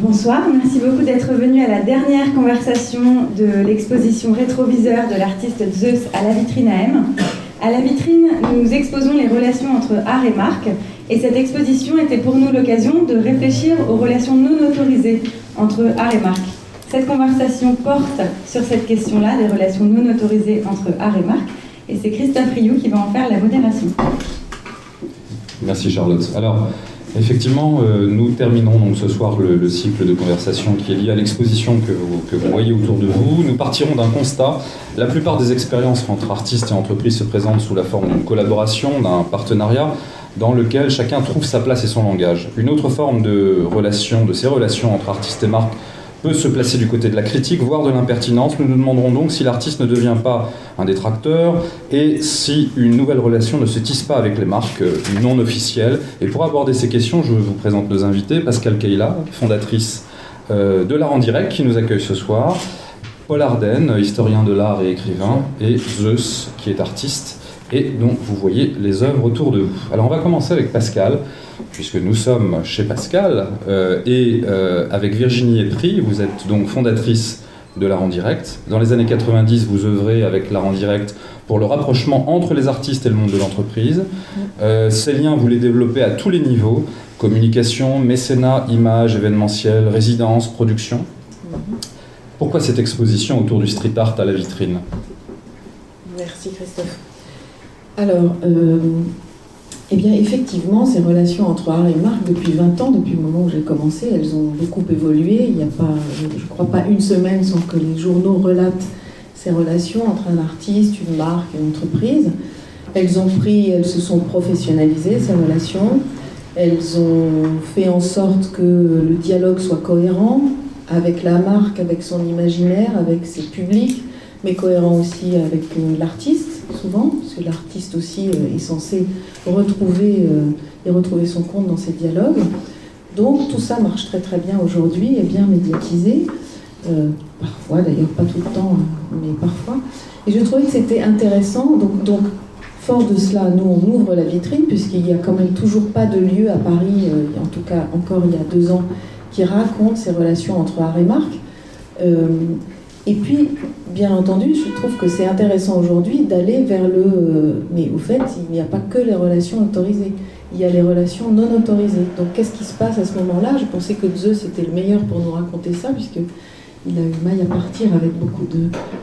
Bonsoir, merci beaucoup d'être venu à la dernière conversation de l'exposition Rétroviseur de l'artiste Zeus à la vitrine AM. À la vitrine, nous exposons les relations entre art et marque, et cette exposition était pour nous l'occasion de réfléchir aux relations non autorisées entre art et marque. Cette conversation porte sur cette question-là, des relations non autorisées entre art et marque, et c'est Christophe Rioux qui va en faire la modération. Merci Charlotte. Alors, effectivement, nous terminerons donc ce soir le cycle de conversation qui est lié à l'exposition que vous voyez autour de vous. Nous partirons d'un constat. La plupart des expériences entre artistes et entreprises se présentent sous la forme d'une collaboration, d'un partenariat, dans lequel chacun trouve sa place et son langage. Une autre forme de ces relations entre artistes et marques peut se placer du côté de la critique, voire de l'impertinence. Nous nous demanderons donc si l'artiste ne devient pas un détracteur et si une nouvelle relation ne se tisse pas avec les marques non officielles. Et pour aborder ces questions, je vous présente nos invités. Pascale Kayla, fondatrice de l'Art en Direct, qui nous accueille ce soir. Paul Ardenne, historien de l'art et écrivain. Et Zeus, qui est artiste et dont vous voyez les œuvres autour de vous. Alors on va commencer avec Pascale, puisque nous sommes chez Pascale, avec Virginie Epry, vous êtes donc fondatrice de l'Art en Direct. Dans les années 90, vous œuvrez avec l'Art en Direct pour le rapprochement entre les artistes et le monde de l'entreprise. Ces liens, vous les développez à tous les niveaux, communication, mécénat, images, événementiel, résidence, production. Pourquoi cette exposition autour du street art à la vitrine ? Merci Christophe. Alors, eh bien, effectivement, ces relations entre art et marque, depuis 20 ans, depuis le moment où j'ai commencé, elles ont beaucoup évolué. Il n'y a pas, je crois, pas une semaine sans que les journaux relatent ces relations entre un artiste, une marque et une entreprise. Elles se sont professionnalisées, ces relations. Elles ont fait en sorte que le dialogue soit cohérent avec la marque, avec son imaginaire, avec ses publics, mais cohérent aussi avec l'artiste, souvent, parce que l'artiste aussi est censé retrouver son compte dans ces dialogues. Donc tout ça marche très très bien aujourd'hui, est bien médiatisé, parfois d'ailleurs, pas tout le temps, mais parfois. Et je trouvais que c'était intéressant, donc fort de cela, nous on ouvre la vitrine, puisqu'il n'y a quand même toujours pas de lieu à Paris, en tout cas encore il y a 2 ans, qui raconte ces relations entre art et marque. Et puis, bien entendu, je trouve que c'est intéressant aujourd'hui d'aller vers mais au fait, il n'y a pas que les relations autorisées, il y a les relations non autorisées. Donc qu'est-ce qui se passe à ce moment-là ? Je pensais que Zeus était le meilleur pour nous raconter ça, puisqu'il a eu maille à partir avec beaucoup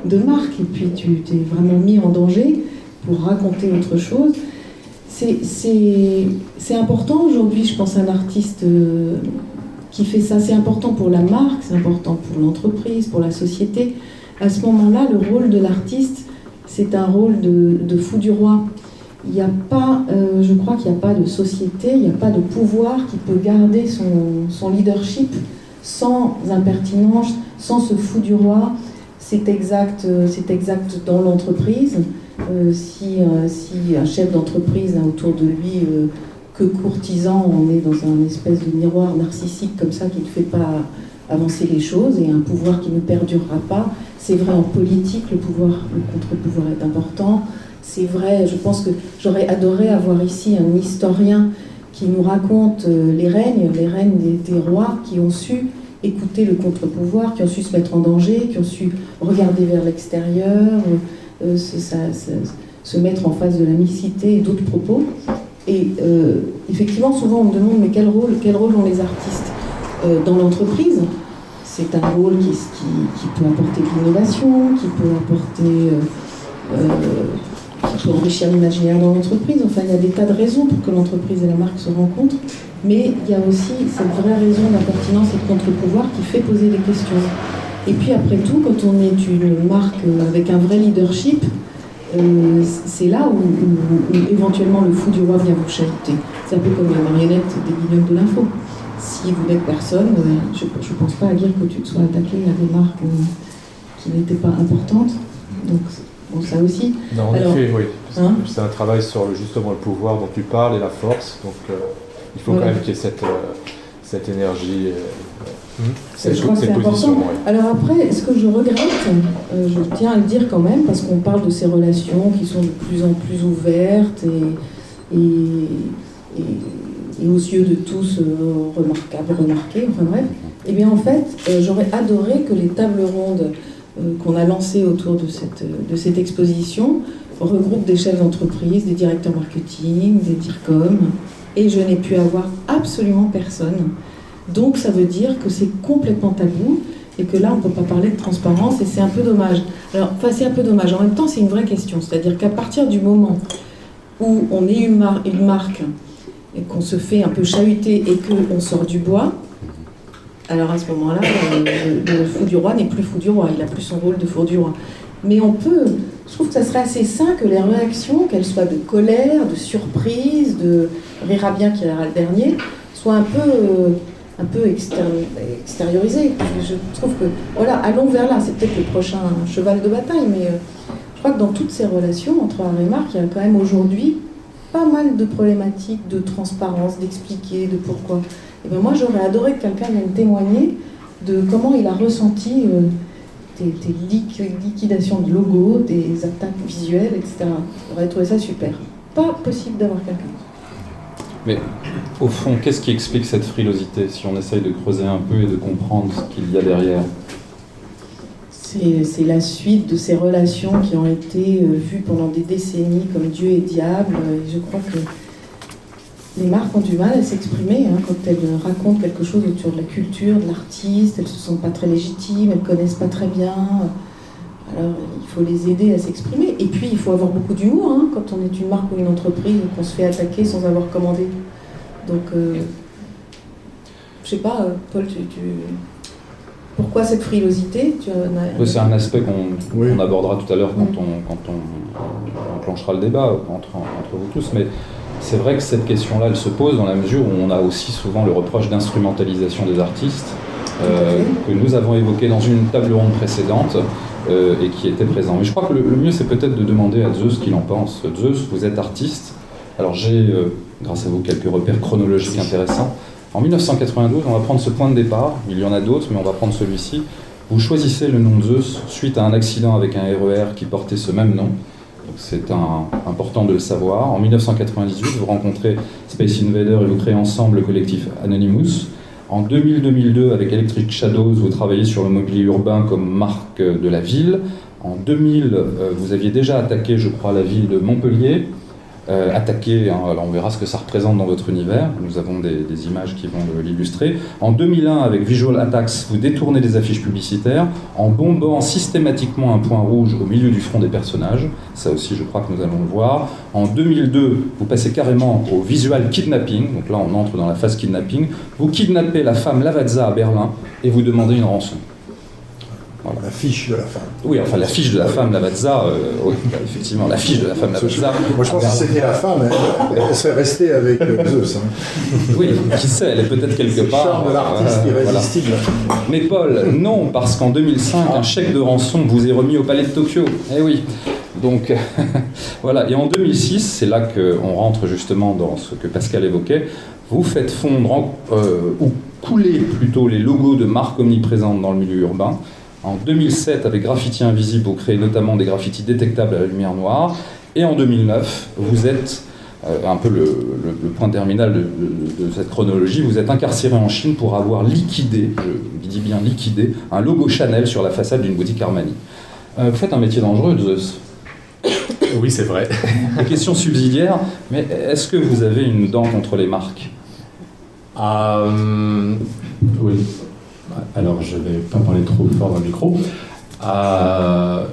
de marques, et puis tu t'es vraiment mis en danger pour raconter autre chose. C'est important aujourd'hui, je pense, un artiste qui fait ça, c'est important pour la marque, c'est important pour l'entreprise, pour la société. À ce moment-là, le rôle de l'artiste, c'est un rôle de fou du roi. Il n'y a pas, je crois qu'il n'y a pas de société, il n'y a pas de pouvoir qui peut garder son leadership sans impertinence, sans ce fou du roi. C'est exact dans l'entreprise. Si un chef d'entreprise a autour de lui que courtisan, on est dans un espèce de miroir narcissique comme ça qui ne fait pas avancer les choses, et un pouvoir qui ne perdurera pas. C'est vrai en politique, le contre-pouvoir est important. C'est vrai, je pense que j'aurais adoré avoir ici un historien qui nous raconte les règnes des rois qui ont su écouter le contre-pouvoir, qui ont su se mettre en danger, qui ont su regarder vers l'extérieur, se mettre en face de la mixité et d'autres propos. Et effectivement, souvent on me demande mais quel rôle ont les artistes dans l'entreprise ? C'est un rôle qui peut apporter de l'innovation, qui peut enrichir l'imaginaire dans l'entreprise. Enfin, il y a des tas de raisons pour que l'entreprise et la marque se rencontrent, mais il y a aussi cette vraie raison d'impertinence et de contre-pouvoir qui fait poser des questions. Et puis après tout, quand on est une marque avec un vrai leadership, c'est là où éventuellement le fou du roi vient vous chahuter. C'est un peu comme la marionnette des guignols de l'info. Si vous n'êtes personne, je ne pense pas à dire que tu te sois attaqué à des marques qui n'étaient pas importantes. Donc, bon, ça aussi. Non, en effet, oui. C'est un travail sur justement le pouvoir dont tu parles et la force. Donc, il faut quand même qu'il y ait cette énergie, cette position. Ouais. Alors après, ce que je regrette, je tiens à le dire quand même, parce qu'on parle de ces relations qui sont de plus en plus ouvertes et et aux yeux de tous remarquable, remarqué, enfin bref. Eh bien en fait, j'aurais adoré que les tables rondes qu'on a lancées autour de cette exposition regroupent des chefs d'entreprise, des directeurs marketing, des DIRCOM, et je n'ai pu avoir absolument personne. Donc ça veut dire que c'est complètement tabou, et que là on ne peut pas parler de transparence, et c'est un peu dommage. Alors, enfin c'est un peu dommage, en même temps c'est une vraie question, c'est-à-dire qu'à partir du moment où on est une marque, et qu'on se fait un peu chahuter et qu'on sort du bois, alors à ce moment-là, le fou du roi n'est plus fou du roi, il n'a plus son rôle de fou du roi. Mais je trouve que ça serait assez sain que les réactions, qu'elles soient de colère, de surprise, de rira bien qui rira le dernier, soient un peu extériorisées. Je trouve que, voilà, allons vers là, c'est peut-être le prochain cheval de bataille, mais je crois que dans toutes ces relations entre art et marque, il y a quand même aujourd'hui pas mal de problématiques de transparence, d'expliquer, de pourquoi. Et bien moi, j'aurais adoré que quelqu'un vienne témoigner de comment il a ressenti des liquidations de logos, des attaques visuelles, etc. J'aurais trouvé ça super. Pas possible d'avoir quelqu'un. Mais au fond, qu'est-ce qui explique cette frilosité, si on essaye de creuser un peu et de comprendre ce qu'il y a derrière ? C'est la suite de ces relations qui ont été vues pendant des décennies comme Dieu et diable. Et je crois que les marques ont du mal à s'exprimer quand elles racontent quelque chose autour de la culture, de l'artiste. Elles ne se sentent pas très légitimes, elles ne connaissent pas très bien. Alors il faut les aider à s'exprimer. Et puis il faut avoir beaucoup d'humour quand on est une marque ou une entreprise et qu'on se fait attaquer sans avoir commandé. Donc, je sais pas, Paul, pourquoi cette frilosité ? C'est un aspect qu'on abordera tout à l'heure quand on enclenchera le débat entre vous tous, mais c'est vrai que cette question-là, elle se pose dans la mesure où on a aussi souvent le reproche d'instrumentalisation des artistes, que nous avons évoqué dans une table ronde précédente et qui était présent. Mais je crois que le mieux, c'est peut-être de demander à Zeus ce qu'il en pense. Zeus, vous êtes artiste, alors j'ai, grâce à vous, quelques repères chronologiques intéressants. En 1992, on va prendre ce point de départ, il y en a d'autres, mais on va prendre celui-ci. Vous choisissez le nom de Zeus suite à un accident avec un RER qui portait ce même nom. C'est important de le savoir. En 1998, vous rencontrez Space Invader et vous créez ensemble le collectif Anonymous. En 2000-2002, avec Electric Shadows, vous travaillez sur le mobilier urbain comme marque de la ville. En 2000, vous aviez déjà attaqué, je crois, la ville de Montpellier. Alors on verra ce que ça représente dans votre univers, nous avons des images qui vont l'illustrer. En 2001, avec Visual Attacks, vous détournez des affiches publicitaires en bombant systématiquement un point rouge au milieu du front des personnages, ça aussi je crois que nous allons le voir. En 2002, vous passez carrément au visual kidnapping, donc là on entre dans la phase kidnapping, vous kidnappez la femme Lavazza à Berlin et vous demandez une rançon. Voilà. La fiche de la femme. Oui, enfin la fiche de la femme Lavazza, oui, effectivement, la fiche de la femme Lavazza. Moi je pense que si c'était la femme, elle serait restée avec Zeus. Oui, qui sait, elle est peut-être quelque part. Le charme de l'artiste irrésistible. Voilà. Mais Paul, non, parce qu'en 2005, un chèque de rançon vous est remis au palais de Tokyo. Eh oui. Donc, voilà. Et en 2006, c'est là qu'on rentre justement dans ce que Pascal évoquait. Vous faites fondre, ou couler plutôt, les logos de marques omniprésentes dans le milieu urbain. En 2007, avec Graffiti Invisible, vous créez notamment des graffitis détectables à la lumière noire. Et en 2009, vous êtes, un peu le point terminal de cette chronologie, vous êtes incarcéré en Chine pour avoir liquidé, je dis bien liquidé, un logo Chanel sur la façade d'une boutique Armani. Vous faites un métier dangereux, Zeus. Oui, c'est vrai. Question subsidiaire, mais est-ce que vous avez une dent contre les marques ? Oui. Alors, je ne vais pas parler trop fort dans le micro.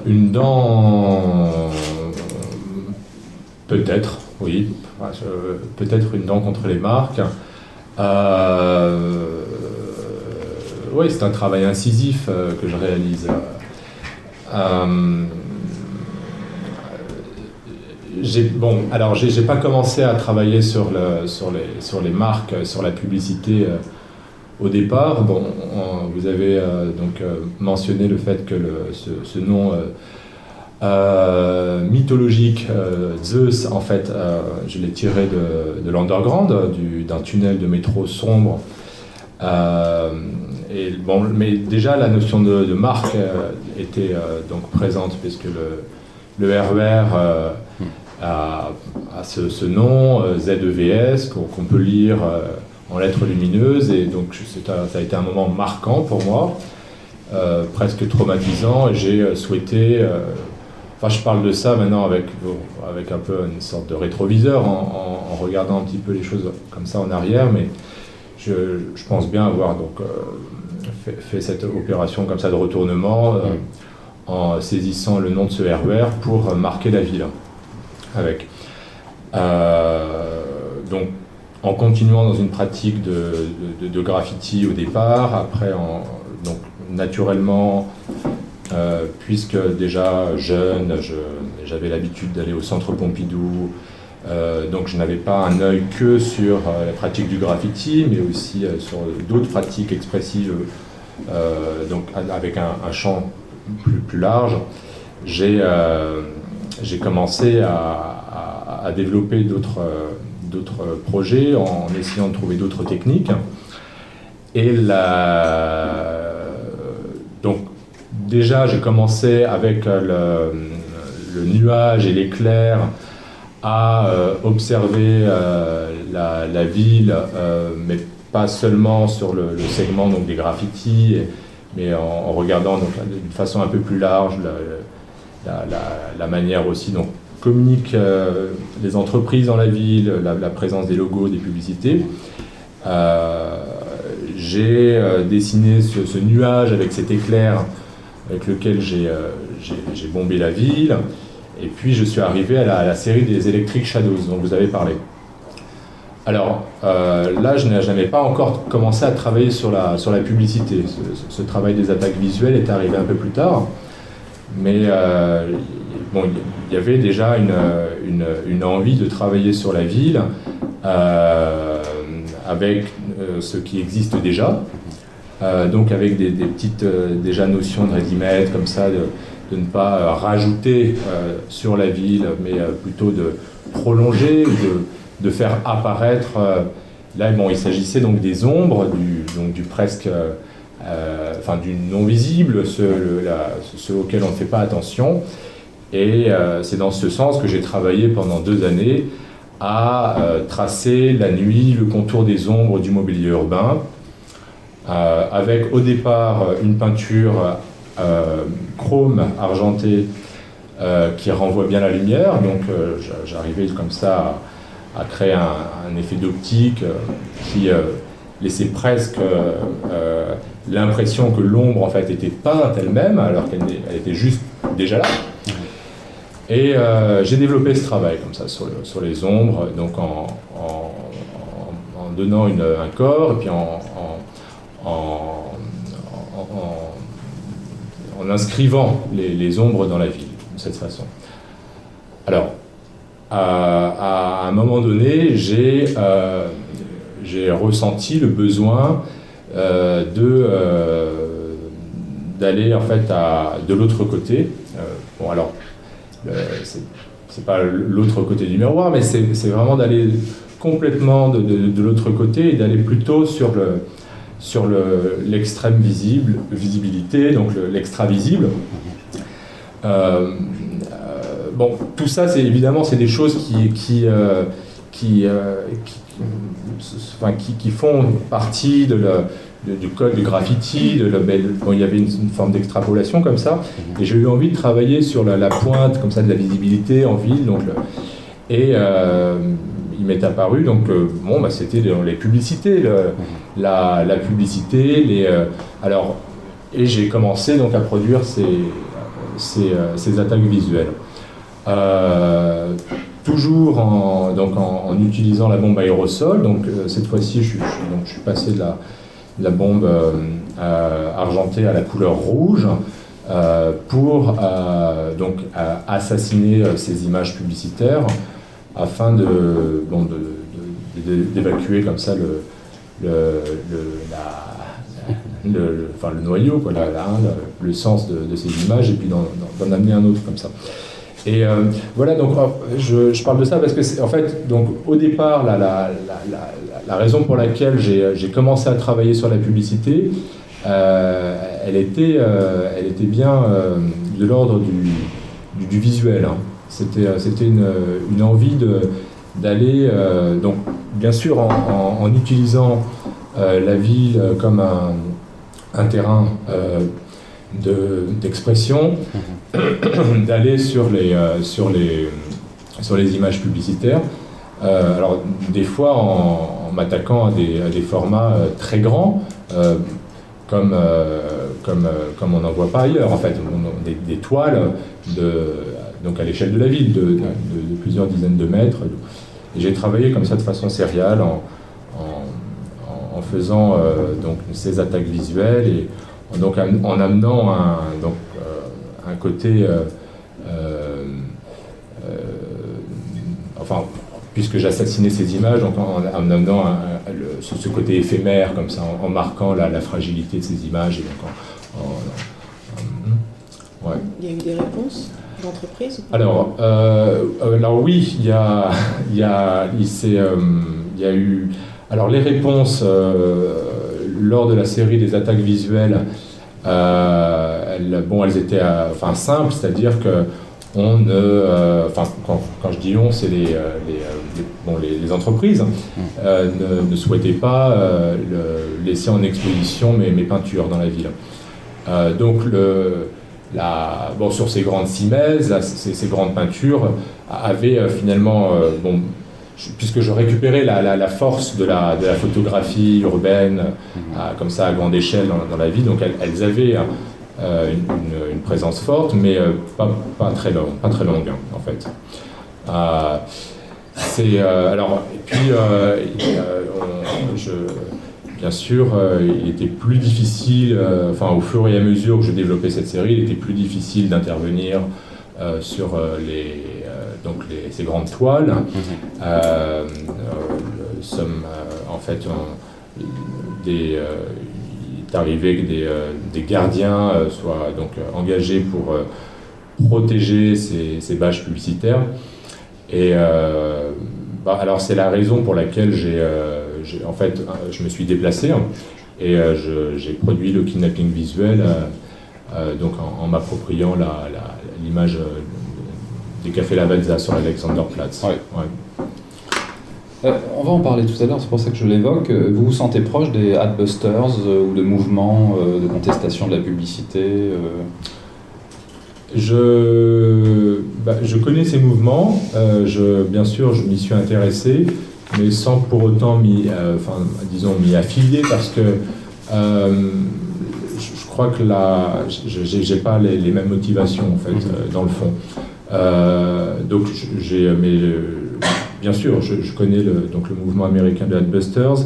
Une dent, peut-être, oui. Peut-être une dent contre les marques. Oui, c'est un travail incisif que je réalise. J'ai pas commencé à travailler sur les marques, sur la publicité au départ. Bon, vous avez mentionné le fait que ce nom mythologique, Zeus, en fait, je l'ai tiré de l'underground, d'un tunnel de métro sombre. Mais déjà la notion de marque était donc présente, puisque le RER à ce nom, ZEVS, qu'on peut lire en lettres lumineuses. Et donc ça a été un moment marquant pour moi, presque traumatisant. Et j'ai souhaité... je parle de ça maintenant avec un peu une sorte de rétroviseur, en regardant un petit peu les choses comme ça en arrière, mais je pense bien avoir donc, fait cette opération comme ça de retournement en saisissant le nom de ce RER pour marquer la ville avec. Donc en continuant dans une pratique de graffiti au départ, après donc naturellement, puisque déjà jeune, j'avais l'habitude d'aller au centre Pompidou, donc je n'avais pas un œil que sur la pratique du graffiti, mais aussi sur d'autres pratiques expressives, donc avec un champ plus large. J'ai commencé à développer d'autres projets en essayant de trouver d'autres techniques. Et donc déjà, j'ai commencé avec le nuage et l'éclair à observer la ville, mais pas seulement sur le segment donc, des graffitis, mais en regardant donc, d'une façon un peu plus large la manière aussi dont communiquent les entreprises dans la ville, la présence des logos, des publicités. J'ai dessiné ce nuage avec cet éclair avec lequel j'ai bombé la ville. Et puis je suis arrivé à la série des Electric Shadows dont vous avez parlé. Alors là, je n'avais pas encore commencé à travailler sur la publicité. Ce travail des attaques visuelles est arrivé un peu plus tard. Mais bon, il y avait déjà une envie de travailler sur la ville avec ce qui existe déjà. Donc avec des petites déjà notions de ready-made comme ça, de ne pas rajouter sur la ville, mais plutôt de prolonger, de faire apparaître. Là, bon, il s'agissait donc des ombres, du presque, enfin du non visible, ceux auxquels on ne fait pas attention. Et c'est dans ce sens que j'ai travaillé pendant 2 années à tracer la nuit le contour des ombres du mobilier urbain. Avec au départ une peinture chrome argentée qui renvoie bien la lumière, donc j'arrivais comme ça à créer un effet d'optique qui laissait presque l'impression que l'ombre en fait était peinte elle-même alors qu'elle était juste déjà là. Et j'ai développé ce travail comme ça sur les ombres, donc en donnant un corps et puis en inscrivant les ombres dans la ville, de cette façon. Alors, à un moment donné, j'ai ressenti le besoin d'aller en fait de l'autre côté. Bon, alors, c'est pas l'autre côté du miroir, mais c'est vraiment d'aller complètement de l'autre côté et d'aller plutôt sur l'extrême visibilité, donc l'extra-visible. Bon, tout ça, évidemment, c'est des choses qui font partie du code du graffiti. Bon, il y avait une forme d'extrapolation comme ça, et j'ai eu envie de travailler sur la pointe comme ça de la visibilité en ville. Donc, il m'est apparu, donc c'était les publicités, la publicité, et j'ai commencé donc à produire ces attaques visuelles. Toujours en utilisant la bombe aérosol, donc cette fois-ci je suis passé de la bombe argentée à la couleur rouge pour assassiner ces images publicitaires afin d'évacuer comme ça le noyau, quoi, le sens de ces images, et puis d'en amener un autre comme ça. Et voilà, donc je parle de ça parce que en fait, donc au départ, la raison pour laquelle j'ai commencé à travailler sur la publicité, elle était bien de l'ordre du visuel, hein. c'était une envie d'aller, donc bien sûr en utilisant la ville comme un terrain d'expression, d'aller sur les images publicitaires. Alors des fois en m'attaquant à des formats très grands, comme on n'en voit pas ailleurs en fait, des toiles donc à l'échelle de la ville de plusieurs dizaines de mètres. Et j'ai travaillé comme ça de façon sériale en faisant donc ces attaques visuelles et donc en amenant un côté enfin puisque j'assassinais ces images, donc en amenant ce côté éphémère comme ça, en marquant la fragilité de ces images et donc ouais. Il y a eu des réponses d'entreprises? Alors oui, il y a eu. Alors les réponses lors de la série des attaques visuelles, elles étaient simples, c'est-à-dire que quand je dis on, c'est les entreprises ne souhaitaient pas laisser en exposition mes peintures dans la ville. Donc sur ces grandes cimaises, ces grandes peintures avaient finalement, puisque je récupérais la force de la photographie urbaine, comme ça à grande échelle dans la ville, donc elles avaient une présence forte, mais pas très longue en fait. Bien sûr, il était plus difficile, au fur et à mesure que je développais cette série, il était plus difficile d'intervenir sur ces grandes toiles. Il est arrivé que des gardiens soient donc engagés pour protéger ces bâches publicitaires. Et alors c'est la raison pour laquelle je me suis déplacé et j'ai produit le kidnapping visuel donc en m'appropriant l'image des cafés Lavazza sur l'Alexanderplatz. Ouais. On va en parler tout à l'heure, c'est pour ça que je l'évoque. Vous vous sentez proche des Adbusters ou de mouvements de contestation de la publicité Je connais ces mouvements, bien sûr je m'y suis intéressé, mais sans pour autant m'y affilier, parce que je crois que j'ai pas les mêmes motivations en fait dans le fond. Donc bien sûr je connais le mouvement américain de Adbusters.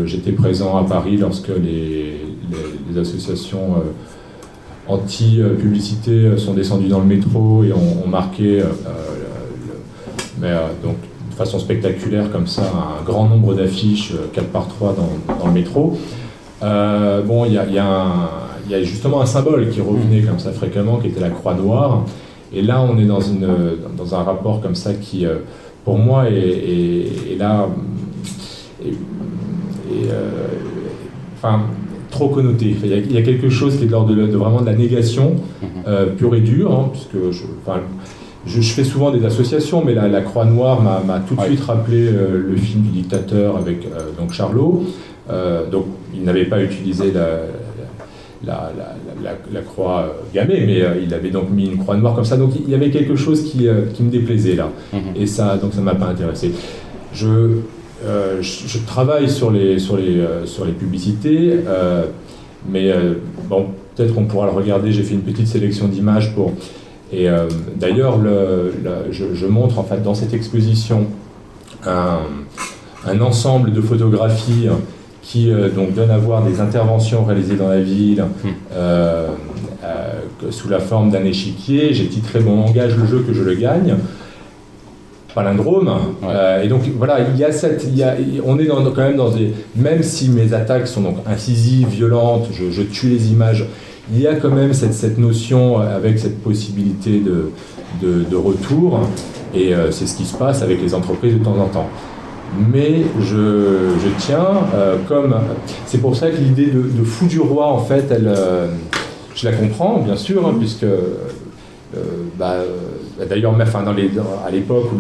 J'étais présent à Paris lorsque les associations anti-publicité sont descendues dans le métro et ont marqué donc de façon spectaculaire comme ça un grand nombre d'affiches 4x3 dans le métro. Il y a justement un symbole qui revenait comme ça fréquemment, qui était la croix noire. Et là, on est dans un rapport comme ça qui, pour moi, est là, trop connoté. Il y a quelque chose qui est de l'ordre de vraiment de la négation pure et dure, puisque je fais souvent des associations, mais la croix noire m'a tout de suite rappelé le film du dictateur avec donc Charlot. Donc, il n'avait pas utilisé la croix gammée, mais il avait donc mis une croix noire comme ça. Donc il y avait quelque chose qui me déplaisait là. Et ça ne m'a pas intéressé. Je travaille sur les publicités, mais peut-être qu'on pourra le regarder. J'ai fait une petite sélection d'images pour. Et d'ailleurs, je montre en fait dans cette exposition un ensemble de photographies qui donc donne à voir des interventions réalisées dans la ville sous la forme d'un échiquier. J'ai titré mon langage, le jeu que je le gagne. Palindrome. Et donc voilà, on est quand même dans des. Même si mes attaques sont donc incisives, violentes, je tue les images, il y a quand même cette notion avec cette possibilité de retour. Et c'est ce qui se passe avec les entreprises de temps en temps. Mais je tiens comme. C'est pour ça que l'idée de fou du roi, en fait, je la comprends, bien sûr, puisque d'ailleurs, à l'époque où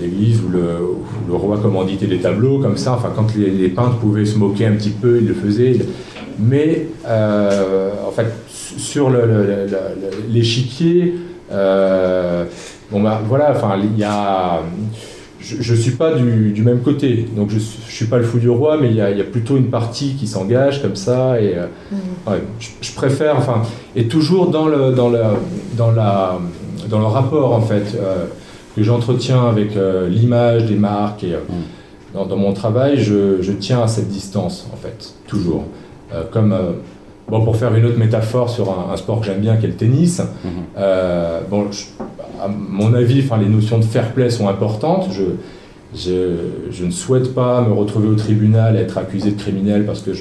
l'église où le roi commanditait les tableaux, comme ça, enfin, quand les peintres pouvaient se moquer un petit peu, ils le faisaient. Mais en fait, sur l'échiquier, voilà, enfin, il y a. Je ne suis pas du même côté, donc je ne suis pas le fou du roi, mais il y a plutôt une partie qui s'engage comme ça, et ouais, je préfère, enfin, et toujours dans le rapport en fait que j'entretiens avec l'image des marques, et dans mon travail, je tiens à cette distance en fait, toujours. Pour faire une autre métaphore sur un sport que j'aime bien, qui est le tennis, à mon avis, les notions de fair play sont importantes. Je ne souhaite pas me retrouver au tribunal et être accusé de criminel parce que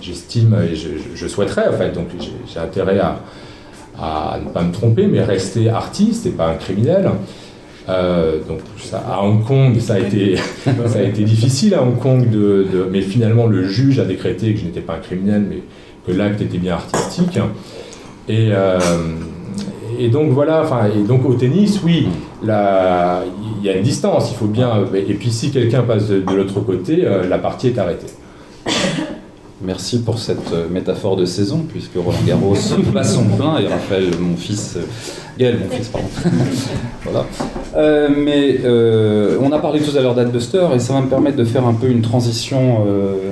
j'estime et je souhaiterais, en fait, donc j'ai intérêt à ne pas me tromper, mais rester artiste et pas un criminel. Donc à Hong Kong, ça a été difficile à Hong Kong, mais finalement le juge a décrété que je n'étais pas un criminel, mais que l'acte était bien artistique. Et donc voilà, et donc au tennis, oui, il y a une distance, il faut bien. Et puis si quelqu'un passe de l'autre côté, la partie est arrêtée. Merci pour cette métaphore de saison, puisque Roland Garros bat son plein et Raphaël, Gaël, mon fils, pardon. Voilà. On a parlé tout à l'heure d'Adbuster, et ça va me permettre de faire un peu une transition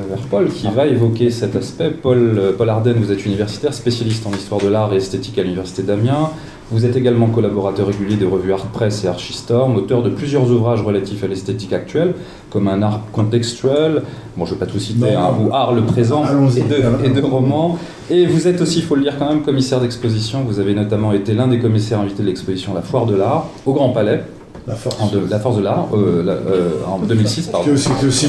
vers Paul, qui va évoquer cet aspect. Paul Ardenne, vous êtes universitaire, spécialiste en histoire de l'art et esthétique à l'université d'Amiens. Vous êtes également collaborateur régulier des revues Art Press et Archistorm, auteur de plusieurs ouvrages relatifs à l'esthétique actuelle, comme un art contextuel, je ne vais pas tout citer, ou Art le présent, et deux romans. Et vous êtes aussi, il faut le dire quand même, commissaire d'exposition. Vous avez notamment été l'un des commissaires invités de l'exposition La Foire de l'Art, au Grand Palais. La Force de l'Art, en 2006, pardon. C'était aussi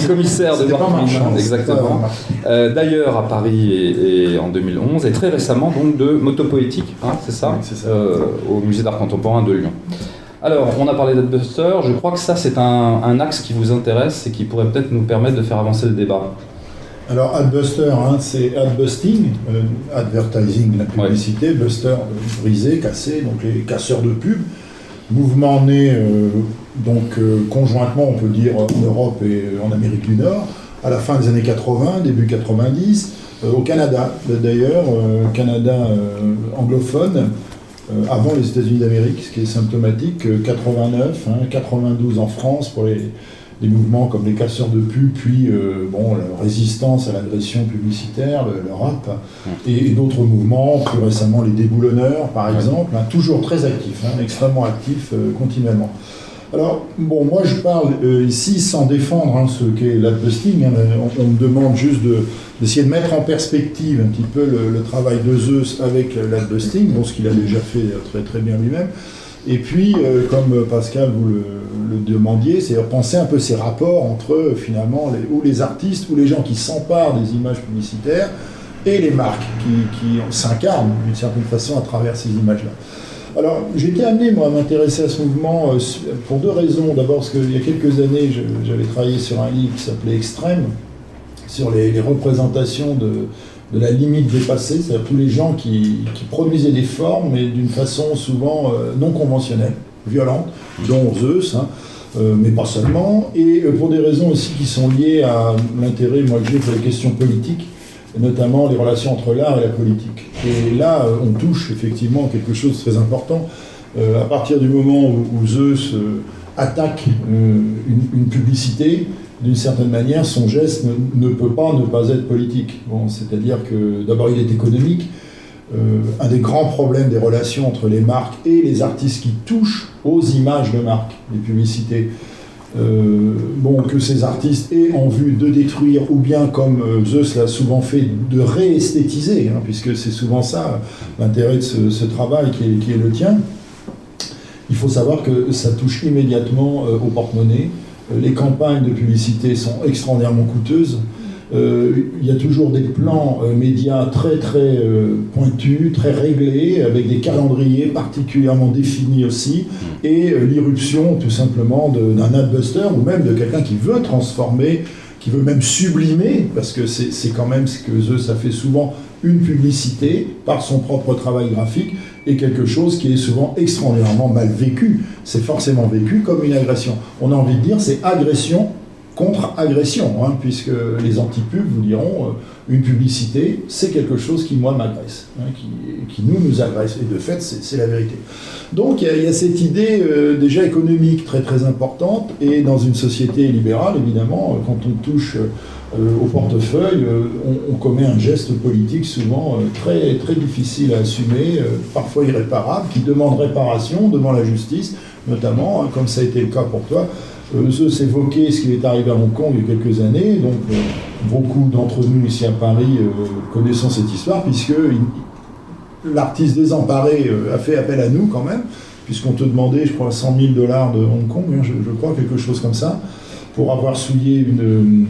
commissaire de Marc, exactement. D'ailleurs, à Paris et en 2011, et très récemment, donc, de Motopoétique, c'est ça, oui, c'est ça. Au Musée d'Art Contemporain de Lyon. Alors, on a parlé d'Adbuster, je crois que ça, c'est un axe qui vous intéresse et qui pourrait peut-être nous permettre de faire avancer le débat. Alors, Adbuster, c'est adbusting, advertising, la publicité, ouais. Buster, brisé, cassé, donc les casseurs de pub. Mouvement né conjointement, on peut dire, en Europe et en Amérique du Nord, à la fin des années 80, début 90, au Canada d'ailleurs, Canada anglophone, avant les États-Unis d'Amérique, ce qui est symptomatique, 89, 92 en France pour les mouvements comme les casseurs de pub, puis la résistance à l'agression publicitaire, le rap, et d'autres mouvements, plus récemment les déboulonneurs par exemple, toujours très actifs, extrêmement actifs continuellement. Alors, moi je parle ici sans défendre ce qu'est l'adbusting, on me demande juste d'essayer de mettre en perspective un petit peu le travail de Zeus avec l'adbusting, ce qu'il a déjà fait très très bien lui-même. Et puis, comme Pascal vous le demandiez, c'est penser un peu ces rapports entre finalement les artistes ou les gens qui s'emparent des images publicitaires et les marques qui s'incarnent d'une certaine façon à travers ces images-là. Alors, j'ai été amené, moi, à m'intéresser à ce mouvement pour deux raisons. D'abord, parce qu'il y a quelques années, j'avais travaillé sur un livre qui s'appelait Extrême, sur les représentations de la limite dépassée, c'est-à-dire tous les gens qui produisaient des formes, mais d'une façon souvent non conventionnelle, violente, dont Zeus, mais pas seulement, et pour des raisons aussi qui sont liées à l'intérêt, que j'ai pour les questions politiques, et notamment les relations entre l'art et la politique. Et là, on touche effectivement quelque chose de très important. À partir du moment où Zeus attaque une publicité, d'une certaine manière, son geste ne peut pas ne pas être politique. C'est-à-dire que d'abord, il est économique. Un des grands problèmes des relations entre les marques et les artistes qui touchent aux images de marques, les publicités, que ces artistes aient en vue de détruire, ou bien, comme Zeus l'a souvent fait, de réesthétiser, puisque c'est souvent ça l'intérêt de ce travail qui est le tien. Il faut savoir que ça touche immédiatement au porte-monnaie. Les campagnes de publicité sont extraordinairement coûteuses. Il y a toujours des plans médias très très pointus, très réglés, avec des calendriers particulièrement définis aussi, et l'irruption tout simplement d'un adbuster, ou même de quelqu'un qui veut transformer, qui veut même sublimer, parce que c'est quand même ce que Zeus a fait souvent, une publicité par son propre travail graphique, et quelque chose qui est souvent extraordinairement mal vécu. C'est forcément vécu comme une agression. On a envie de dire c'est agression contre agression, hein, puisque les antipubs vous diront une publicité, c'est quelque chose qui, moi, m'agresse, hein, qui nous agresse. Et de fait, c'est la vérité. Donc, il y a cette idée déjà économique très très importante, et dans une société libérale, évidemment, quand on touche au portefeuille, on commet un geste politique souvent très, très difficile à assumer, parfois irréparable, qui demande réparation devant la justice, notamment, hein, comme ça a été le cas pour toi. Zeus évoquait ce qui est arrivé à Hong Kong il y a quelques années, donc beaucoup d'entre nous ici à Paris connaissons cette histoire, puisque l'artiste désemparé a fait appel à nous quand même, puisqu'on te demandait, je crois, 100 000 $ de Hong Kong, hein, je crois, quelque chose comme ça, pour avoir souillé une...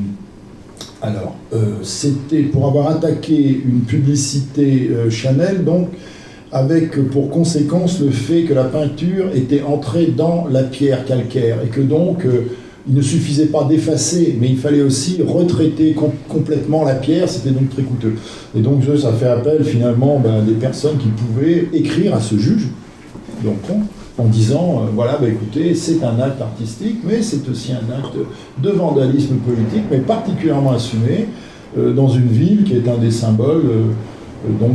Alors, c'était pour avoir attaqué une publicité Chanel, donc, avec pour conséquence le fait que la peinture était entrée dans la pierre calcaire et que donc il ne suffisait pas d'effacer, mais il fallait aussi retraiter complètement la pierre, c'était donc très coûteux. Et donc ça fait appel finalement à des personnes qui pouvaient écrire à ce juge, donc, en disant, voilà, écoutez, c'est un acte artistique, mais c'est aussi un acte de vandalisme politique, mais particulièrement assumé dans une ville qui est un des symboles donc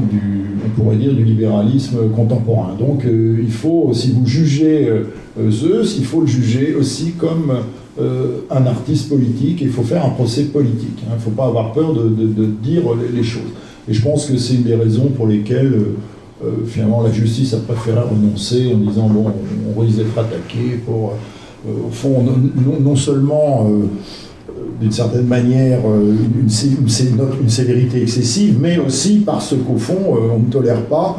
on pourrait dire du libéralisme contemporain. Donc il faut, si vous jugez Zeus, il faut le juger aussi comme un artiste politique, et il faut faire un procès politique. Il ne faut pas avoir peur de dire les choses. Et je pense que c'est une des raisons pour lesquelles finalement la justice a préféré renoncer en disant bon, on risque d'être attaqué pour, au fond, non seulement d'une certaine manière une sévérité excessive, mais aussi parce qu'au fond, on ne tolère pas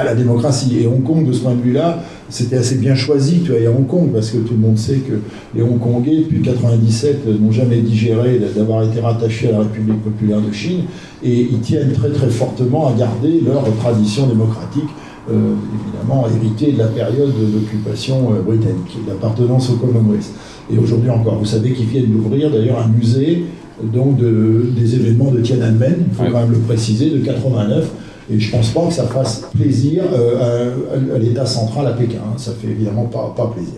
la démocratie. Et Hong Kong, de ce point de vue-là, c'était assez bien choisi, tu vois, à Hong Kong, parce que tout le monde sait que les Hongkongais, depuis 1997, n'ont jamais digéré d'avoir été rattachés à la République populaire de Chine, et ils tiennent très très fortement à garder leur tradition démocratique, évidemment héritée de la période d'occupation britannique, d'appartenance au Commonwealth. Et aujourd'hui encore, vous savez qu'ils viennent d'ouvrir d'ailleurs un musée donc des événements de Tiananmen, il faut quand même le préciser, de 89, et je ne pense pas que ça fasse plaisir à l'État central à Pékin, hein. Ça fait évidemment pas plaisir.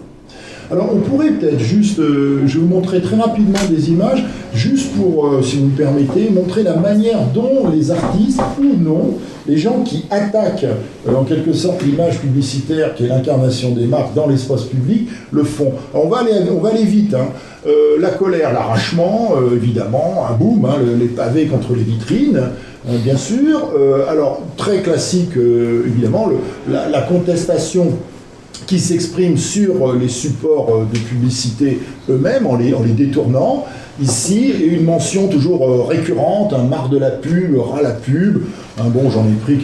Alors on pourrait peut-être juste, je vais vous montrer très rapidement des images, juste pour, si vous me permettez, montrer la manière dont les artistes, ou non, les gens qui attaquent en quelque sorte l'image publicitaire qui est l'incarnation des marques dans l'espace public, le font. Alors, on va aller vite, hein. La colère, l'arrachement, évidemment, un boom, hein, les pavés contre les vitrines, bien sûr. Alors, très classique, évidemment, la contestation qui s'exprime sur les supports de publicité eux-mêmes en les détournant. Ici, une mention toujours récurrente, un marre de la pub, ras la pub. Bon, j'en ai pris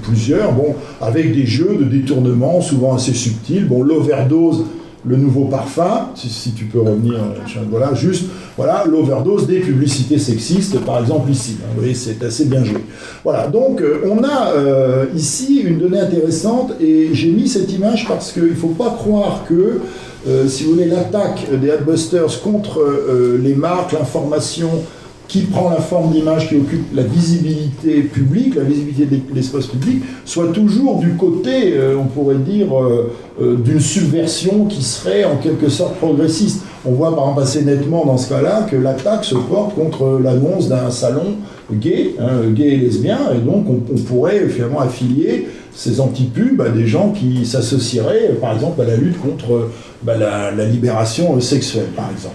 plusieurs, bon, avec des jeux de détournement souvent assez subtils. Bon, l'overdose, le nouveau parfum, si tu peux revenir, voilà, juste, voilà, l'overdose des publicités sexistes, par exemple ici. Vous voyez, c'est assez bien joué. Voilà, donc on a ici une donnée intéressante, et j'ai mis cette image parce qu'il ne faut pas croire que, si vous voulez, l'attaque des Adbusters contre les marques, l'information qui prend la forme d'image qui occupe la visibilité publique, la visibilité de l'espace public, soit toujours du côté, on pourrait dire, d'une subversion qui serait en quelque sorte progressiste. On voit par exemple assez nettement dans ce cas-là que l'attaque se porte contre l'annonce d'un salon gay, hein, gay et lesbien, et donc on pourrait finalement affilier ces antipubs à des gens qui s'associeraient par exemple à la lutte contre la libération sexuelle, par exemple.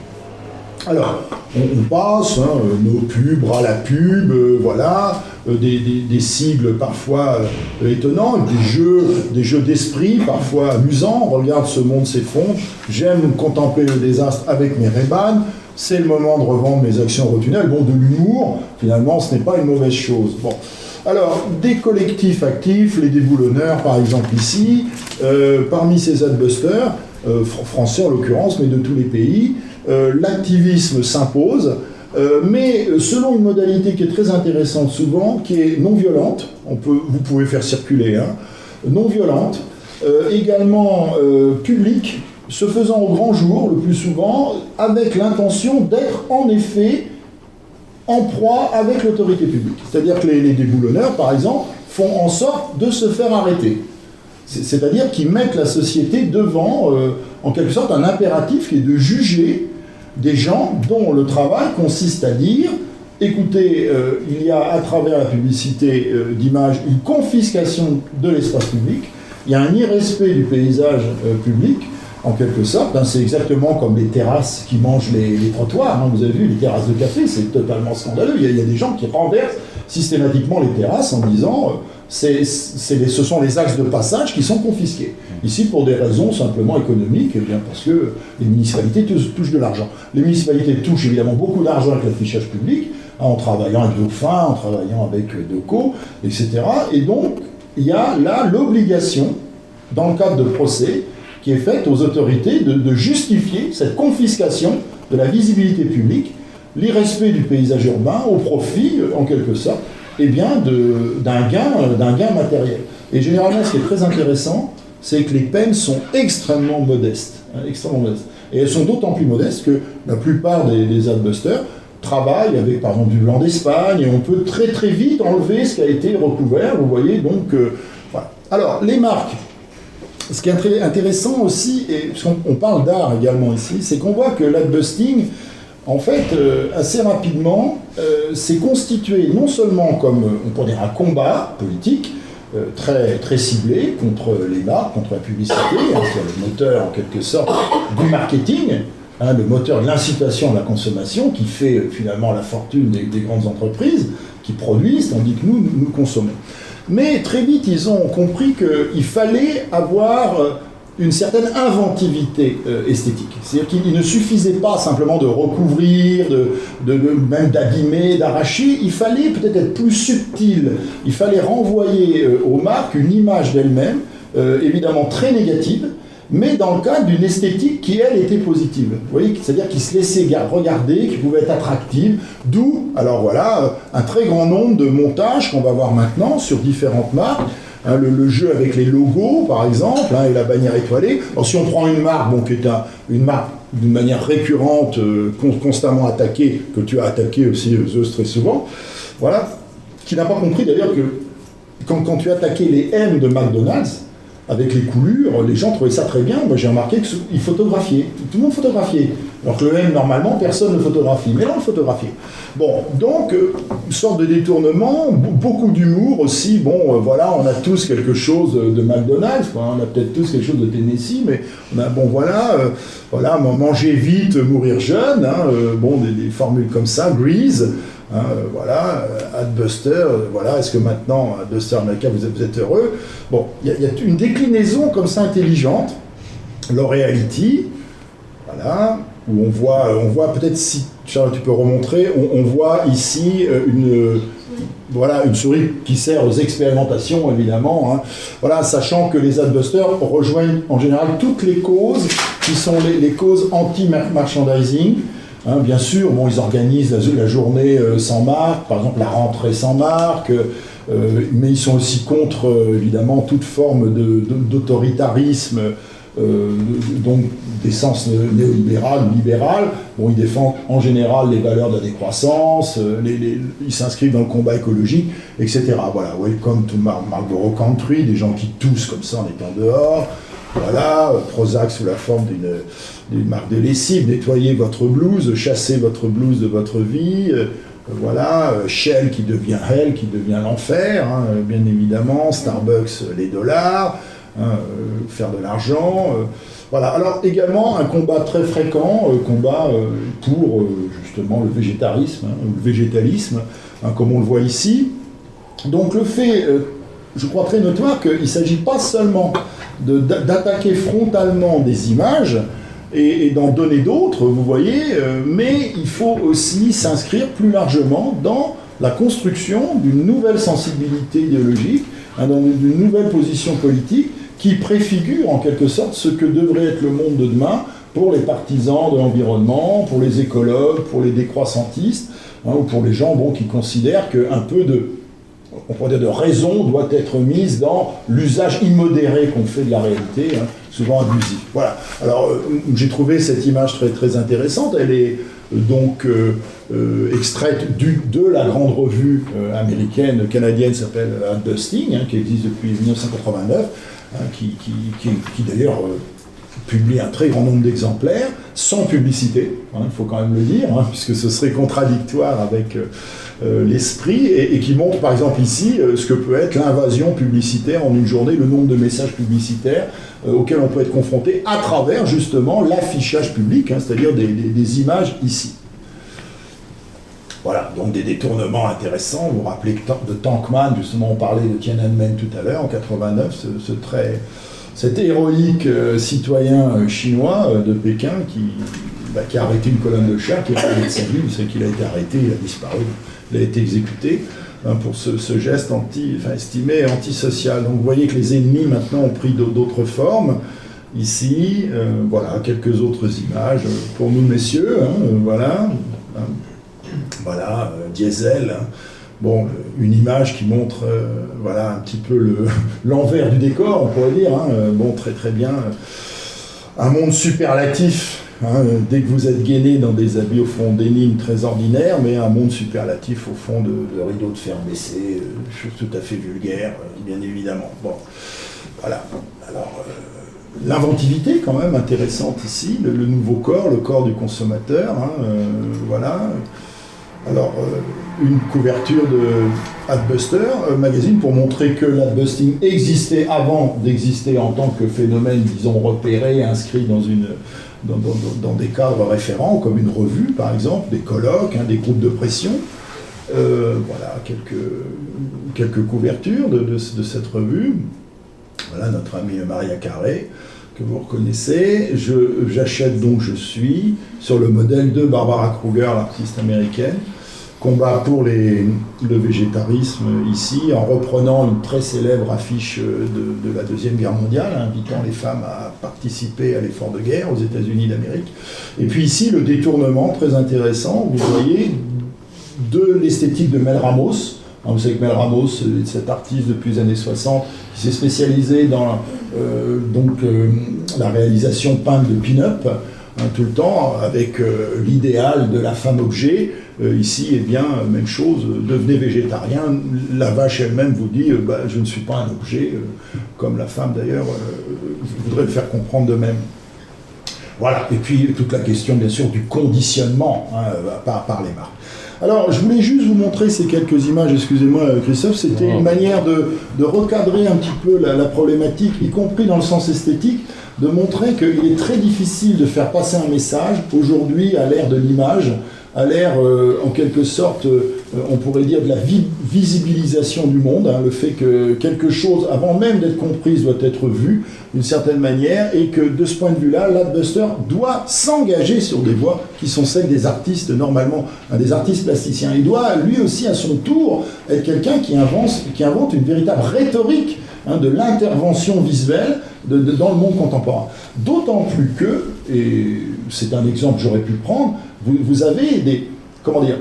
Alors, on passe, hein, nos pubs, ras la pub, voilà, des sigles parfois étonnants, des jeux d'esprit parfois amusants. Regarde, ce monde s'effondre, j'aime contempler le désastre avec mes Ray-Ban, c'est le moment de revendre mes actions Eurotunnel. Bon, de l'humour, finalement, ce n'est pas une mauvaise chose. Bon. Alors, des collectifs actifs, les déboulonneurs par exemple ici, parmi ces adbusters, français en l'occurrence, mais de tous les pays, l'activisme s'impose, mais selon une modalité qui est très intéressante souvent, qui est non violente, vous pouvez faire circuler, hein, non violente, également publique, se faisant au grand jour, le plus souvent, avec l'intention d'être en effet en proie avec l'autorité publique. C'est-à-dire que les déboulonneurs, par exemple, font en sorte de se faire arrêter. C'est-à-dire qu'ils mettent la société devant, en quelque sorte, un impératif qui est de juger des gens dont le travail consiste à dire « Écoutez, il y a à travers la publicité d'images une confiscation de l'espace public, il y a un irrespect du paysage public, en quelque sorte, hein, c'est exactement comme les terrasses qui mangent les trottoirs, hein, vous avez vu, les terrasses de café, c'est totalement scandaleux, il y a des gens qui renversent systématiquement les terrasses en disant ce sont les axes de passage qui sont confisqués. Ici, pour des raisons simplement économiques, eh bien parce que les municipalités touchent de l'argent. Les municipalités touchent évidemment beaucoup d'argent avec l'affichage public, hein, en travaillant avec Dauphin, en travaillant avec Deco, etc. Et donc, il y a là l'obligation, dans le cadre de procès, qui est faite aux autorités de justifier cette confiscation de la visibilité publique, l'irrespect du paysage urbain au profit, en quelque sorte, eh bien, d'un gain matériel. Et généralement, ce qui est très intéressant, c'est que les peines sont extrêmement modestes. Hein, extrêmement modestes. Et elles sont d'autant plus modestes que la plupart des adbusters travaillent avec, par exemple, du blanc d'Espagne, et on peut très très vite enlever ce qui a été recouvert, vous voyez, donc, voilà. Alors, les marques. Ce qui est très intéressant aussi, et parce qu'on parle d'art également ici, c'est qu'on voit que l'adbusting, en fait, assez rapidement, s'est constitué non seulement comme, on pourrait dire, un combat politique, très, très ciblé contre les marques, contre la publicité, hein, c'est le moteur, en quelque sorte, du marketing, hein, le moteur de l'incitation à la consommation, qui fait finalement la fortune des grandes entreprises, qui produisent, tandis que nous consommons. Mais très vite, ils ont compris qu'il fallait avoir une certaine inventivité esthétique. C'est-à-dire qu'il ne suffisait pas simplement de recouvrir, même d'abîmer, d'arracher. Il fallait peut-être être plus subtil. Il fallait renvoyer aux marques une image d'elles-mêmes, évidemment très négative, mais dans le cadre d'une esthétique qui, elle, était positive. Vous voyez, c'est-à-dire qui se laissait regarder, qui pouvait être attractive, d'où, alors voilà, un très grand nombre de montages qu'on va voir maintenant sur différentes marques, hein, le jeu avec les logos, par exemple, hein, et la bannière étoilée. Alors, si on prend une marque, bon, qui est une marque d'une manière récurrente, constamment attaquée, que tu as attaqué aussi, Zeus, très souvent, voilà, qui n'a pas compris d'ailleurs que quand tu attaquais les M de McDonald's, avec les coulures, les gens trouvaient ça très bien. Moi, j'ai remarqué qu'ils photographiaient. Tout le monde photographiait. Alors que le M, normalement, personne ne photographie. Mais là, on photographiait. Bon, donc, une sorte de détournement, beaucoup d'humour aussi. Bon, voilà, on a tous quelque chose de McDonald's, quoi. On a peut-être tous quelque chose de Tennessee, mais on a, bon, voilà, manger vite, mourir jeune, hein, bon, des formules comme ça, Grease. Hein, voilà, Adbuster, voilà, est-ce que maintenant, Adbuster America, vous êtes heureux? Bon, il y a une déclinaison comme ça intelligente, L'Oréality, voilà, où on voit peut-être, si Charles, tu peux remontrer, on voit ici une souris qui sert aux expérimentations, évidemment, hein, voilà, sachant que les Adbusters rejoignent en général toutes les causes qui sont les causes anti-merchandising. Hein, bien sûr, bon, ils organisent la journée sans marque, par exemple la rentrée sans marque, mais ils sont aussi contre, évidemment, toute forme d'autoritarisme, donc d'essence néolibérale ou libérale. Bon, ils défendent en général les valeurs de la décroissance, ils s'inscrivent dans le combat écologique, etc. Voilà, welcome to Marlboro Country, des gens qui toussent comme ça en étant dehors. Voilà, Prozac sous la forme d'une marque de lessive, nettoyez votre blouse, chassez votre blouse de votre vie, voilà, Shell qui devient Hell, qui devient l'enfer, hein, bien évidemment, Starbucks, les dollars, hein, faire de l'argent, voilà. Alors également un combat très fréquent, pour justement le végétarisme, hein, ou le végétalisme, hein, comme on le voit ici. Donc le fait, je crois très notoire qu'il ne s'agit pas seulement d'attaquer frontalement des images et d'en donner d'autres, vous voyez, mais il faut aussi s'inscrire plus largement dans la construction d'une nouvelle sensibilité idéologique, hein, d'une nouvelle position politique qui préfigure en quelque sorte ce que devrait être le monde de demain pour les partisans de l'environnement, pour les écologues, pour les décroissantistes, hein, ou pour les gens qui considèrent qu'un peu on pourrait dire de raison doit être mise dans l'usage immodéré qu'on fait de la réalité, hein, souvent abusif. Voilà. Alors, j'ai trouvé cette image très, très intéressante. Elle est donc extraite de la grande revue américaine, canadienne, s'appelle Adbusting, qui existe depuis 1989, qui d'ailleurs publie un très grand nombre d'exemplaires, sans publicité, il faut quand même le dire, puisque ce serait contradictoire avec l'esprit, et qui montre par exemple ici ce que peut être l'invasion publicitaire en une journée, le nombre de messages publicitaires auxquels on peut être confronté à travers justement l'affichage public, c'est-à-dire des images ici. Voilà, donc des détournements intéressants. Vous vous rappelez de Tankman, justement on parlait de Tiananmen tout à l'heure, en 89, cet héroïque citoyen chinois de Pékin qui a arrêté une colonne de chars, qui a parlé de sa vie, vous savez qu'il a été arrêté, il a disparu, il a été exécuté pour ce geste estimé antisocial. Donc vous voyez que les ennemis maintenant ont pris d'autres formes. Ici, voilà, quelques autres images pour nous messieurs, voilà. Voilà, Diesel. Bon, une image qui montre voilà, un petit peu l'envers du décor, on pourrait dire. Bon, très très bien. Un monde superlatif, dès que vous êtes gainé dans des habits au fond d'énigmes très ordinaires, mais un monde superlatif au fond de rideaux de fer baissés, choses tout à fait vulgaires, bien évidemment. Bon, voilà. Alors, l'inventivité quand même intéressante ici, le nouveau corps, le corps du consommateur, voilà. Alors, une couverture de Adbuster magazine pour montrer que l'adbusting existait avant d'exister en tant que phénomène, disons, repéré, inscrit dans des cadres référents, comme une revue par exemple, des colloques, des groupes de pression. Voilà, quelques couvertures de cette revue. Voilà notre amie Maria Carré, que vous reconnaissez. J'achète donc Je suis, sur le modèle de Barbara Kruger, l'artiste américaine. Combat pour le végétarisme ici, en reprenant une très célèbre affiche de la Deuxième Guerre mondiale, invitant les femmes à participer à l'effort de guerre aux États-Unis d'Amérique. Et puis ici, le détournement très intéressant, vous voyez, de l'esthétique de Mel Ramos. Vous savez que Mel Ramos, cet artiste depuis les années 60, qui s'est spécialisé dans la réalisation peinte de pin-up, tout le temps, avec l'idéal de la femme-objet. Ici, eh bien, même chose, devenez végétarien. La vache elle-même vous dit je ne suis pas un objet, comme la femme d'ailleurs voudrait le faire comprendre de même. Voilà, et puis toute la question bien sûr du conditionnement par les marques. Alors, je voulais juste vous montrer ces quelques images, excusez-moi Christophe, c'était une manière de recadrer un petit peu la problématique, y compris dans le sens esthétique, de montrer qu'il est très difficile de faire passer un message aujourd'hui à l'ère de l'image, à l'ère en quelque sorte, on pourrait dire de la visibilisation du monde, le fait que quelque chose, avant même d'être comprise, doit être vu d'une certaine manière, et que de ce point de vue-là, l'Adbuster doit s'engager sur des voies qui sont celles des artistes, normalement, des artistes plasticiens. Il doit lui aussi à son tour être quelqu'un qui invente une véritable rhétorique de l'intervention visuelle dans le monde contemporain. D'autant plus que, et c'est un exemple que j'aurais pu prendre, vous avez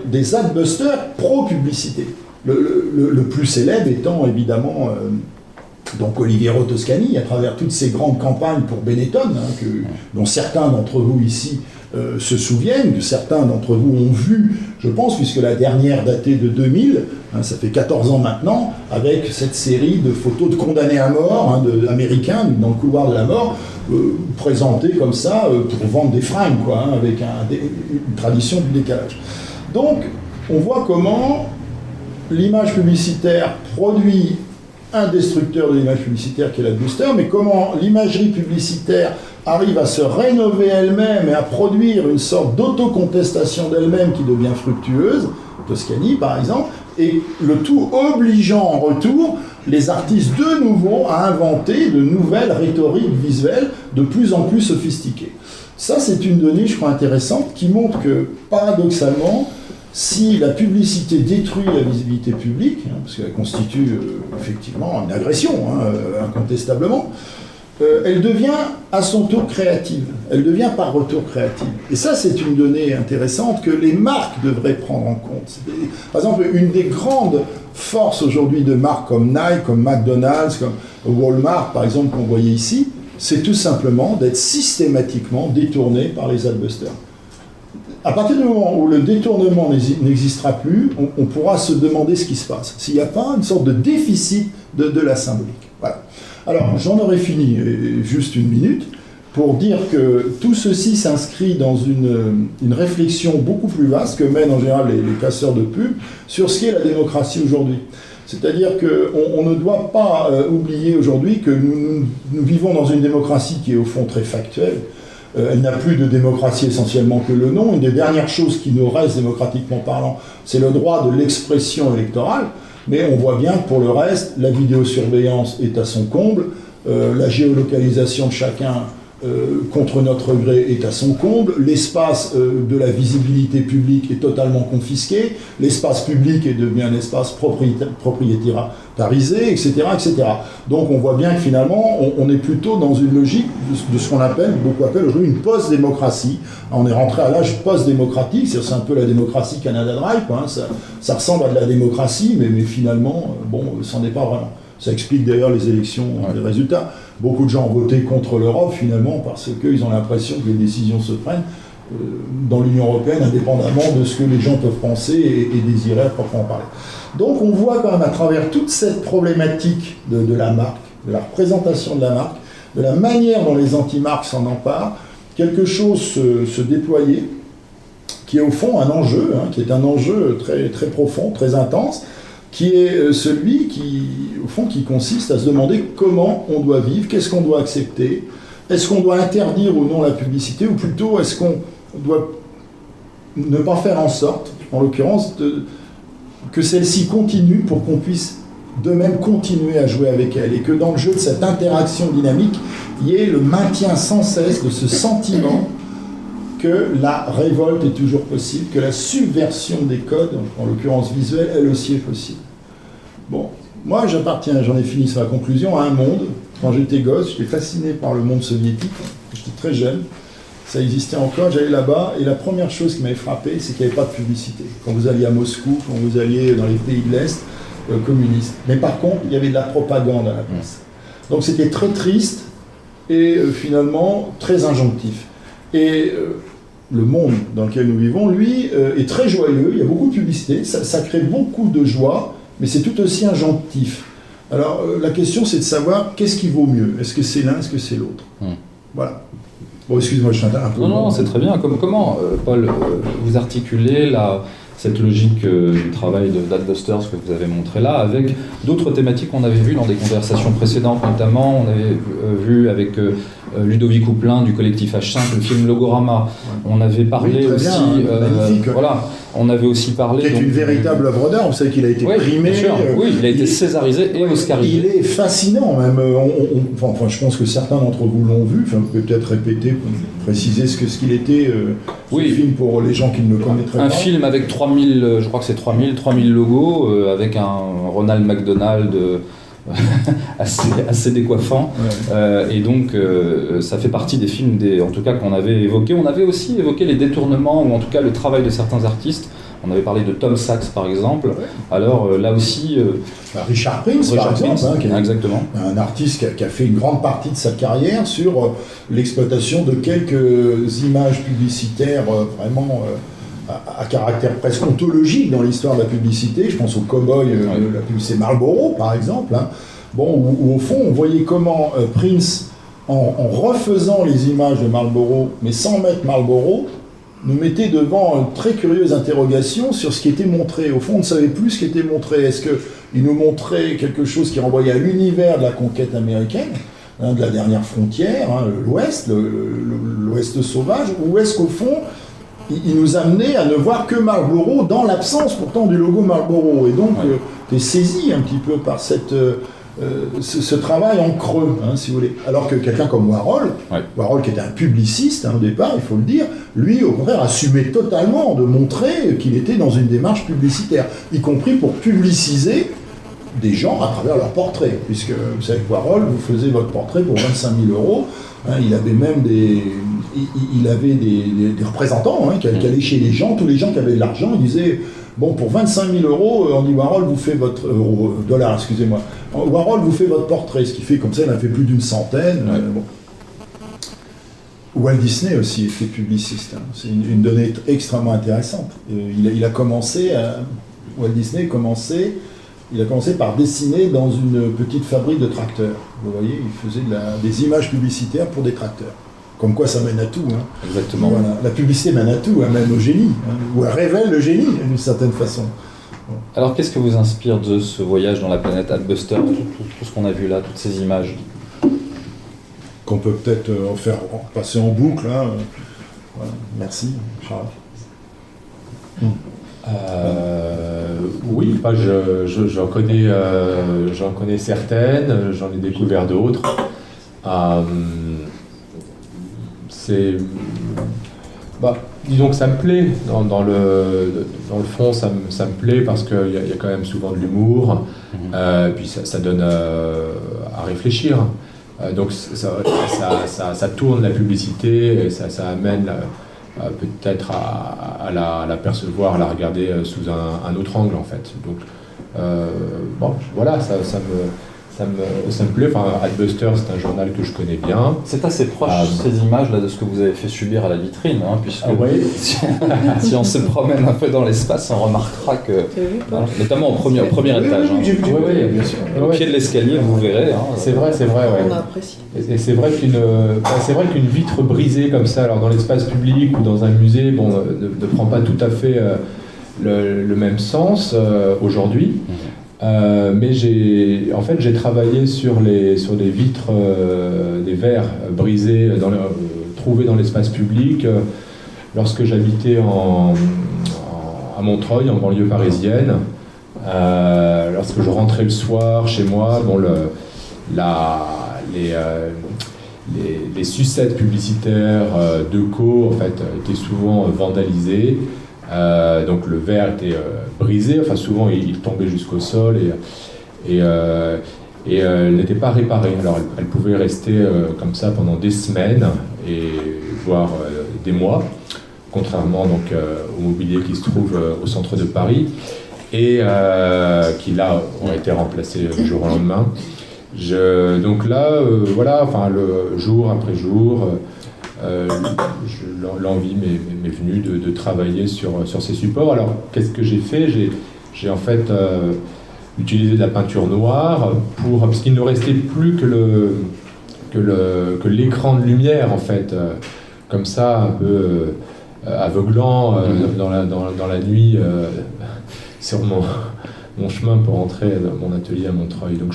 des adbusters pro-publicité. Le plus célèbre étant évidemment donc Oliviero Toscani, à travers toutes ces grandes campagnes pour Benetton, dont certains d'entre vous ici se souviennent, que certains d'entre vous ont vu, je pense, puisque la dernière datée de 2000, ça fait 14 ans maintenant, avec cette série de photos de condamnés à mort, américains, dans le couloir de la mort, présentées comme ça pour vendre des fringues, avec une tradition du décalage. Donc, on voit comment l'image publicitaire produit un destructeur de l'image publicitaire qui est l'adbuster, mais comment l'imagerie publicitaire arrive à se rénover elle-même et à produire une sorte d'autocontestation d'elle-même qui devient fructueuse, Toscani par exemple, et le tout obligeant en retour les artistes de nouveau à inventer de nouvelles rhétoriques visuelles de plus en plus sophistiquées. Ça, c'est une donnée, je crois, intéressante qui montre que, paradoxalement, si la publicité détruit la visibilité publique, parce qu'elle constitue effectivement une agression, incontestablement, elle devient à son tour créative. Elle devient par retour créative. Et ça, c'est une donnée intéressante que les marques devraient prendre en compte. Par exemple, une des grandes forces aujourd'hui de marques comme Nike, comme McDonald's, comme Walmart, par exemple, qu'on voyait ici, c'est tout simplement d'être systématiquement détourné par les adbusters. À partir du moment où le détournement n'existera plus, on pourra se demander ce qui se passe. S'il n'y a pas une sorte de déficit de la symbolique. Voilà. Alors, j'en aurais fini juste une minute pour dire que tout ceci s'inscrit dans une réflexion beaucoup plus vaste que mènent en général les casseurs de pub sur ce qu'est la démocratie aujourd'hui. C'est-à-dire qu'on ne doit pas oublier aujourd'hui que nous vivons dans une démocratie qui est au fond très factuelle. Elle n'a plus de démocratie essentiellement que le nom. Une des dernières choses qui nous reste démocratiquement parlant, c'est le droit de l'expression électorale. Mais on voit bien que pour le reste, la vidéosurveillance est à son comble, la géolocalisation de chacun contre notre gré est à son comble, l'espace de la visibilité publique est totalement confisqué, l'espace public est devenu un espace propriétarisé, etc., etc. Donc on voit bien que finalement on est plutôt dans une logique de ce qu'on appelle, beaucoup appellent aujourd'hui une post-démocratie. On est rentré à l'âge post-démocratique, c'est un peu la démocratie Canada Drive, hein, ça ressemble à de la démocratie, mais finalement, bon, c'en est pas vraiment. Ça explique d'ailleurs les élections, les résultats. Beaucoup de gens ont voté contre l'Europe finalement parce qu'ils ont l'impression que les décisions se prennent dans l'Union européenne indépendamment de ce que les gens peuvent penser et désirer à proprement parler. Donc on voit quand même à travers toute cette problématique de la marque, de la représentation de la marque, de la manière dont les anti-marques s'en emparent, quelque chose se déployer qui est au fond un enjeu, hein, qui est un enjeu très, très profond, très intense, qui est celui qui, au fond, qui consiste à se demander comment on doit vivre, qu'est-ce qu'on doit accepter, est-ce qu'on doit interdire ou non la publicité, ou plutôt est-ce qu'on doit ne pas faire en sorte, en l'occurrence, que celle-ci continue pour qu'on puisse de même continuer à jouer avec elle, et que dans le jeu de cette interaction dynamique, il y ait le maintien sans cesse de ce sentiment que la révolte est toujours possible, que la subversion des codes, en l'occurrence visuelle, elle aussi est possible. Bon, moi j'appartiens, j'en ai fini sur la conclusion, à un monde. Quand j'étais gosse, j'étais fasciné par le monde soviétique. J'étais très jeune, ça existait encore, j'allais là-bas, et la première chose qui m'avait frappé, c'est qu'il n'y avait pas de publicité. Quand vous alliez à Moscou, quand vous alliez dans les pays de l'Est, communistes. Mais par contre, il y avait de la propagande à la place. Donc c'était très triste et finalement très injonctif. Et le monde dans lequel nous vivons, lui, est très joyeux, il y a beaucoup de publicité, ça crée beaucoup de joie, mais c'est tout aussi injonctif. Alors la question c'est de savoir qu'est-ce qui vaut mieux, est-ce que c'est l'un, est-ce que c'est l'autre. Voilà. Bon, excuse-moi, je suis un peu... Non, c'est très bien. Comment, Paul, vous articulez cette logique du travail d'Adbusters que vous avez montré là, avec d'autres thématiques qu'on avait vues dans des conversations précédentes, notamment on avait vu avec Ludovic Houplin du collectif H5, le film Logorama. On avait parlé aussi... magnifique. Voilà, on avait aussi parlé... Qui est une véritable œuvre d'art, vous savez qu'il a été primé. Oui, il a été césarisé et oscarisé. Il est fascinant même. Enfin, je pense que certains d'entre vous l'ont vu, enfin, vous pouvez peut-être répéter pour préciser ce qu'il était, ce film pour les gens qui ne le connaîtraient pas. Un film avec 3000, je crois que c'est 3000 logos, avec un Ronald McDonald assez décoiffant. Et donc, ça fait partie des films, en tout cas, qu'on avait évoqués. On avait aussi évoqué les détournements, ou en tout cas le travail de certains artistes. On avait parlé de Tom Sachs, par exemple. Alors, là aussi... Richard Prince, par exemple, qui est exactement. Un artiste qui a fait une grande partie de sa carrière sur l'exploitation de quelques images publicitaires vraiment... à caractère presque ontologique dans l'histoire de la publicité. Je pense au cow-boy, la publicité Marlboro, par exemple. Hein. Bon, où au fond, on voyait comment Prince, en refaisant les images de Marlboro, mais sans mettre Marlboro, nous mettait devant une très curieuse interrogation sur ce qui était montré. Au fond, on ne savait plus ce qui était montré. Est-ce qu'il nous montrait quelque chose qui renvoyait à l'univers de la conquête américaine, hein, de la dernière frontière, hein, l'Ouest, l'Ouest sauvage, ou est-ce qu'au fond, il nous amenait à ne voir que Marlboro dans l'absence pourtant du logo Marlboro. Et donc, tu es saisi un petit peu par ce travail en creux, hein, si vous voulez. Alors que quelqu'un comme Warhol, Warhol qui était un publiciste hein, au départ, il faut le dire, lui au contraire assumait totalement de montrer qu'il était dans une démarche publicitaire, y compris pour publiciser des gens à travers leurs portraits. Puisque vous savez que Warhol, vous faisiez votre portrait pour 25 000 €. Hein, il avait même des représentants hein, qui allaient chez les gens, tous les gens qui avaient de l'argent, ils disaient bon, pour 25 000 €, on dit Warhol vous fait votre dollars, excusez-moi. Warhol vous fait votre portrait, ce qui fait comme ça, il en a fait plus d'une centaine. Bon. Walt Disney aussi était publiciste. Hein. C'est une donnée extrêmement intéressante. Walt Disney il a commencé par dessiner dans une petite fabrique de tracteurs. Vous voyez, il faisait des images publicitaires pour des tracteurs. Comme quoi ça mène à tout. Hein. Exactement. Voilà. La publicité mène à tout, hein, même au génie. Hein, ou elle révèle le génie, d'une certaine façon. Alors, qu'est-ce que vous inspire de ce voyage dans la planète Adbuster, tout ce qu'on a vu là, toutes ces images? Qu'on peut peut-être passer en boucle. Hein. Voilà. Merci, Charles. Oui, j'en connais certaines, j'en ai découvert d'autres. Disons que ça me plaît, dans le fond ça me plaît parce qu'il y a quand même souvent de l'humour, puis ça donne à réfléchir. Donc ça tourne la publicité et ça amène peut-être à la percevoir, à la regarder sous un autre angle en fait. Donc voilà, ça me plaît. Enfin, Adbuster, c'est un journal que je connais bien. C'est assez proche, ces images-là, de ce que vous avez fait subir à la vitrine, hein, puisque si on se promène un peu dans l'espace, on remarquera que, notamment au premier étage, bien sûr. au pied de l'escalier, vous verrez. Hein, c'est vrai. Ouais. On a apprécié. Et c'est vrai qu'une vitre brisée comme ça, alors dans l'espace public ou dans un musée, ne prend pas tout à fait le même sens aujourd'hui. Mais j'ai travaillé sur des vitres, des verres brisés trouvés dans l'espace public lorsque j'habitais à Montreuil, en banlieue parisienne. Lorsque je rentrais le soir chez moi, les sucettes publicitaires Deco en fait étaient souvent vandalisées. Donc le verre était brisé, enfin souvent il tombait jusqu'au sol et n'était pas réparé. Alors elle pouvait rester comme ça pendant des semaines et voire des mois, contrairement donc au mobilier qui se trouve au centre de Paris et qui là ont été remplacés du jour au lendemain. Donc là, le jour après jour. L'envie m'est venue de travailler sur ces supports. Alors, qu'est-ce que j'ai fait? J'ai en fait utilisé de la peinture noire parce qu'il ne restait plus que l'écran de lumière, en fait, comme ça, un peu aveuglant dans la nuit sur mon chemin pour entrer dans mon atelier à Montreuil. Donc,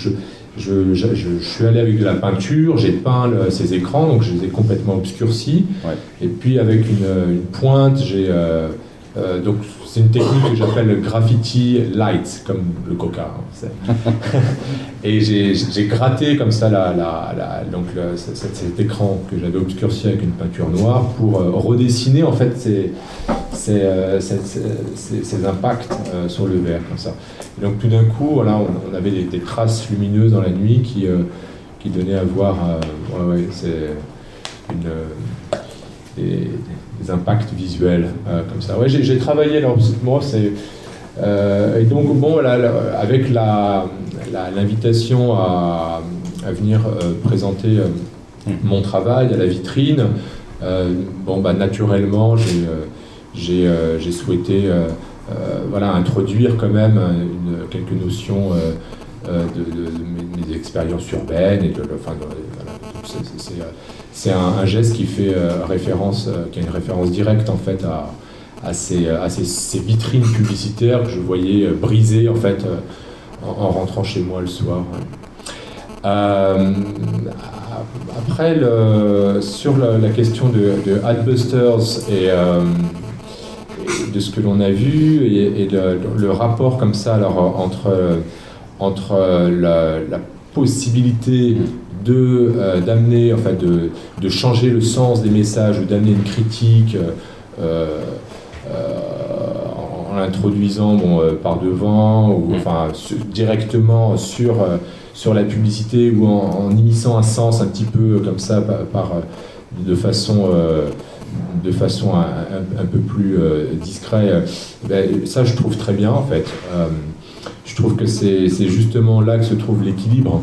je suis allé avec de la peinture, j'ai peint ces écrans, donc je les ai complètement obscurcis. Ouais. Et puis avec une pointe, donc c'est une technique que j'appelle le graffiti light, comme le coca. Hein, et j'ai gratté comme ça cet écran que j'avais obscurci avec une peinture noire pour redessiner en fait ces impacts sur le verre comme ça. Et donc tout d'un coup, voilà, on avait des traces lumineuses dans la nuit qui donnaient à voir des impacts visuels comme ça. Ouais, j'ai travaillé alors moi et donc avec l'invitation à venir présenter mon travail à la vitrine, naturellement j'ai souhaité introduire quand même quelques notions de mes expériences urbaines et c'est un geste qui fait référence, qui a une référence directe en fait à ces vitrines publicitaires que je voyais brisées en fait en rentrant chez moi le soir. Après, sur la question de Adbusters et de ce que l'on a vu et le rapport comme ça alors, entre la possibilité d'amener, en fait, de changer le sens des messages ou d'amener une critique en l'introduisant par devant ou directement sur la publicité ou en immisçant un sens un petit peu comme ça de façon un peu plus discret. Ça je trouve très bien en fait. Je trouve que c'est justement là que se trouve l'équilibre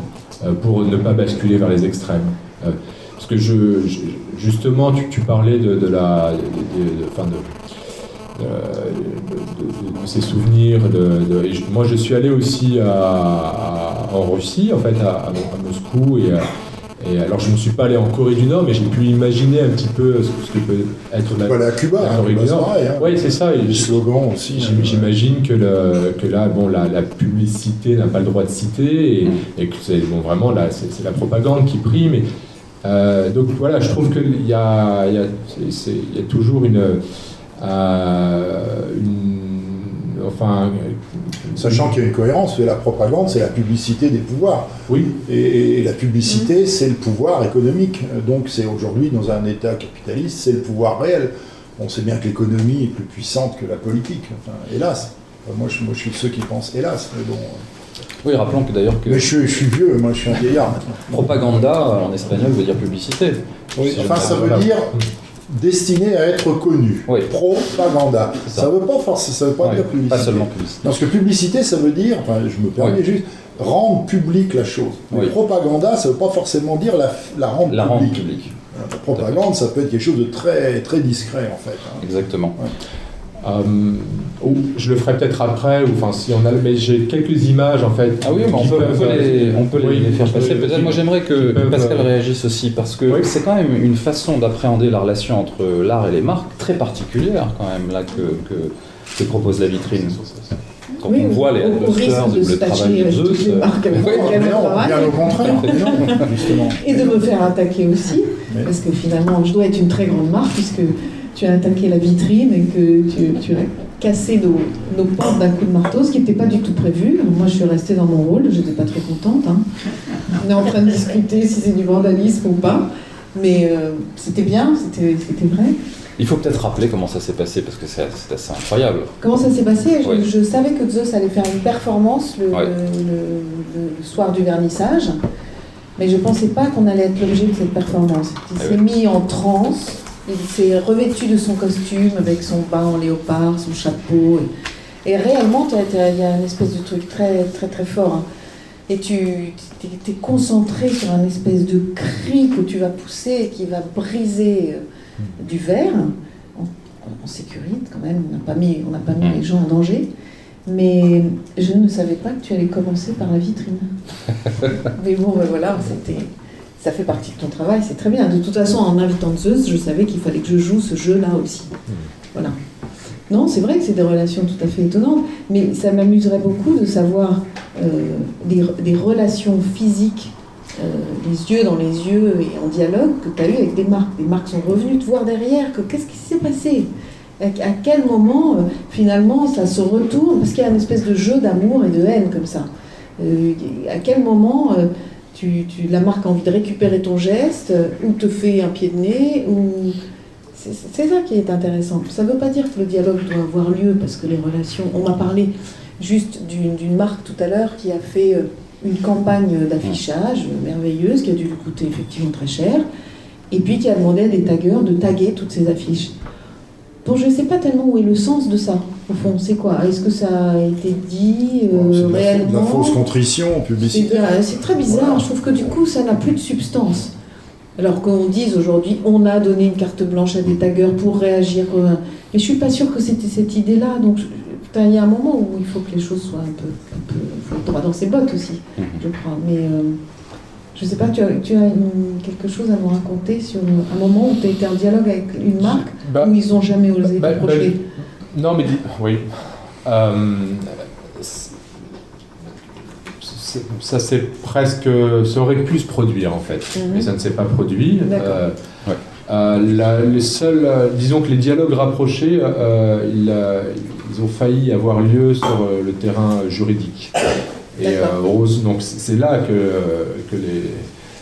pour ne pas basculer vers les extrêmes. Parce que justement, tu parlais de ces souvenirs. Moi, je suis allé aussi en Russie, en fait, à Moscou, et alors je ne suis pas allé en Corée du Nord, mais j'ai pu imaginer un petit peu ce que peut être la Cuba, Corée du Nord. Oui, c'est ça. Les slogans aussi. J'imagine que là, la publicité n'a pas le droit de citer, et que c'est vraiment c'est la propagande qui prime. Donc voilà, je trouve qu'il y a toujours sachant qu'il y a une cohérence, la propagande, c'est la publicité des pouvoirs. Oui. Et la publicité, c'est le pouvoir économique. Donc c'est aujourd'hui, dans un État capitaliste, c'est le pouvoir réel. On sait bien que l'économie est plus puissante que la politique. Enfin, hélas. Moi, je suis de ceux qui pensent hélas. Mais bon. Oui, rappelons que d'ailleurs que... Mais je suis vieux, moi je suis un vieillard maintenant. Propaganda, en espagnol, veut dire publicité. Oui, enfin, ça veut dire destiné à être connu. Oui. Propaganda. Ça veut pas forcément, ça veut pas dire publicité. Pas seulement publicité. Parce que publicité, ça veut dire, enfin, je me permets juste, rendre public la chose. Mais propaganda, ça veut pas forcément dire la rendre publique. La propagande, ça peut être quelque chose de très, très discret, en fait. Exactement. Ouais. Je le ferai peut-être après, si on a, mais j'ai quelques images en fait. Ah oui, mais on peut les faire passer. Peut-être moi j'aimerais que Pascal réagisse aussi, parce que c'est quand même une façon d'appréhender la relation entre l'art et les marques très particulière quand même là que propose la vitrine. Quand on voit les le travail de Zeus, bien au contraire, justement. Et de me faire attaquer aussi, parce que finalement je dois être une très grande marque puisque tu as attaqué la vitrine et que tu as cassé nos portes d'un coup de marteau, ce qui n'était pas du tout prévu. Moi, je suis restée dans mon rôle, je n'étais pas très contente. On est en train de discuter si c'est du vandalisme ou pas, mais c'était bien, c'était vrai. Il faut peut-être rappeler comment ça s'est passé, parce que c'est assez incroyable. Comment ça s'est passé ? Je savais que Zeus allait faire une performance le soir du vernissage, mais je ne pensais pas qu'on allait être l'objet de cette performance. Il s'est mis en transe. Il s'est revêtu de son costume avec son bas en léopard, son chapeau. Et réellement, il y a une espèce de truc très, très, très fort. Et tu es concentré sur un espèce de cri que tu vas pousser et qui va briser du verre. En sécurité, quand même. On n'a pas mis les gens en danger. Mais je ne savais pas que tu allais commencer par la vitrine. Mais bon, voilà, ça fait partie de ton travail, c'est très bien. De toute façon, en invitant Zeus, je savais qu'il fallait que je joue ce jeu-là aussi. Voilà. Non, c'est vrai que c'est des relations tout à fait étonnantes, mais ça m'amuserait beaucoup de savoir des relations physiques, les yeux dans les yeux et en dialogue que tu as eu avec des marques. Des marques sont revenues te voir derrière, qu'est-ce qui s'est passé ? À quel moment, finalement, ça se retourne ? Parce qu'il y a une espèce de jeu d'amour et de haine comme ça. À quel moment... la marque a envie de récupérer ton geste, ou te fait un pied de nez, ou... C'est ça qui est intéressant. Ça ne veut pas dire que le dialogue doit avoir lieu, parce que les relations... On m'a parlé juste d'une marque tout à l'heure qui a fait une campagne d'affichage merveilleuse, qui a dû lui coûter effectivement très cher, et puis qui a demandé à des taggeurs de taguer toutes ces affiches. Bon, je ne sais pas tellement où est le sens de ça, au fond. C'est quoi ? Est-ce que ça a été dit réellement ? C'est de la fausse contrition publicitaire. C'est très bizarre. Voilà. Je trouve que du coup, ça n'a plus de substance. Alors qu'on dise aujourd'hui, on a donné une carte blanche à des taggeurs pour réagir. Mais je ne suis pas sûre que c'était cette idée-là. Donc, il y a un moment où il faut que les choses soient un peu faut être droit dans ses bottes aussi, je crois. Mais je ne sais pas, tu as quelque chose à nous raconter sur un moment où tu as été en dialogue avec une marque où ils n'ont jamais osé t'approcher. Non, mais oui. Ça aurait pu se produire en fait, mais ça ne s'est pas produit. Les seuls, disons que les dialogues rapprochés, ils ont failli avoir lieu sur le terrain juridique. Et Rose, donc c'est là que les...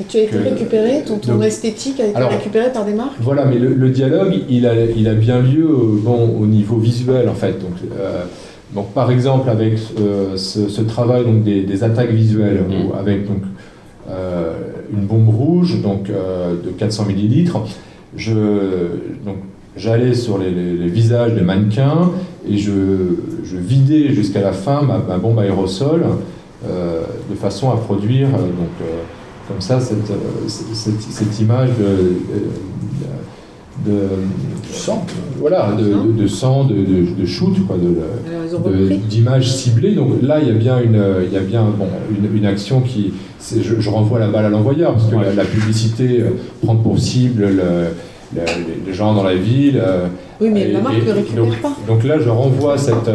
Tu as été récupéré, ton esthétique a été récupérée par des marques ? Voilà, mais le dialogue, il a bien lieu au niveau visuel en fait. Donc par exemple, avec ce travail donc, des attaques visuelles, avec donc, une bombe rouge donc, de 400 ml, j'allais sur les visages des mannequins et je vidais jusqu'à la fin ma bombe aérosol de façon à produire comme ça cette image de sang, voilà, de sang, de shoot, quoi, d'image ciblée. Donc là, il y a bien une action qui, je renvoie la balle à l'envoyeur, parce que la publicité prend pour cible les gens dans la ville. Oui, mais la marque ne récupère pas. Donc là, je renvoie cette.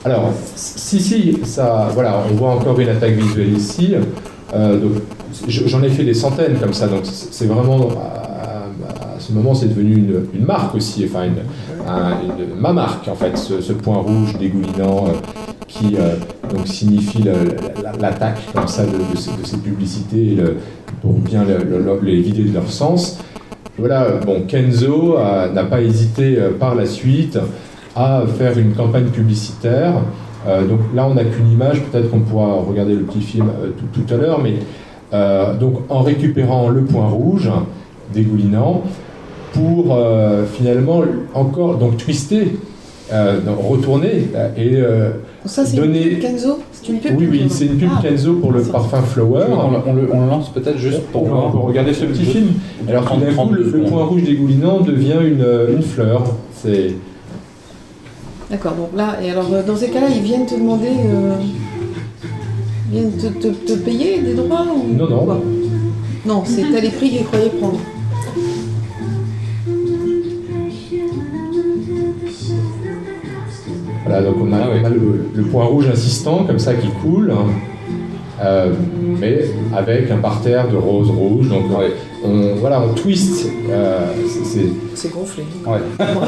Alors, si, ça, voilà, on voit encore une attaque visuelle ici. Donc, j'en ai fait des centaines comme ça. Donc, c'est vraiment à ce moment, c'est devenu une marque aussi. Enfin, ma marque en fait, ce point rouge dégoulinant qui donc signifie l'attaque comme ça de ces publicités pour bien les vider de leur sens. Voilà, bon, Kenzo n'a pas hésité par la suite à faire une campagne publicitaire. Donc là, on n'a qu'une image, peut-être qu'on pourra regarder le petit film tout à l'heure, mais donc en récupérant le point rouge dégoulinant pour finalement encore donc twister, retourner et ça, c'est donner. Une pub Kenzo. C'est une pub. Oui, c'est une pub Kenzo pour le parfum Flower. On le lance peut-être juste pour voir. Pour regarder ce petit film. Alors tout d'un coup, le point rouge dégoulinant devient une fleur. C'est. D'accord, donc là, et alors dans ces cas-là, ils viennent te demander, ils viennent te payer des droits ou Non. Quoi non, c'est à les prix qu'ils croyaient prendre. Voilà, donc on a le point rouge insistant, comme ça, qui coule, mais avec un parterre de rose rouge. Donc on twist. C'est gonflé. Ouais.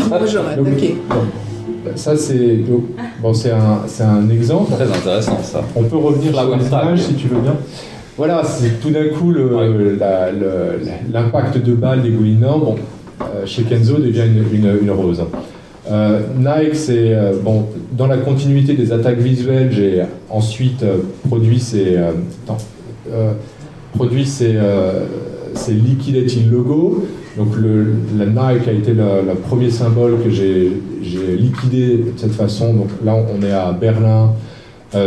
Moi j'aurais attaqué. Ça, c'est un exemple. Très intéressant ça. On peut revenir sur les images si tu veux bien. Voilà, c'est tout d'un coup l'impact de balle dégoulinant. Bon, chez Kenzo devient une rose. Nike, c'est dans la continuité des attaques visuelles, j'ai ensuite produit ces liquidating logos. Donc la Nike a été le premier symbole que j'ai liquidé de cette façon. Donc là, on est à Berlin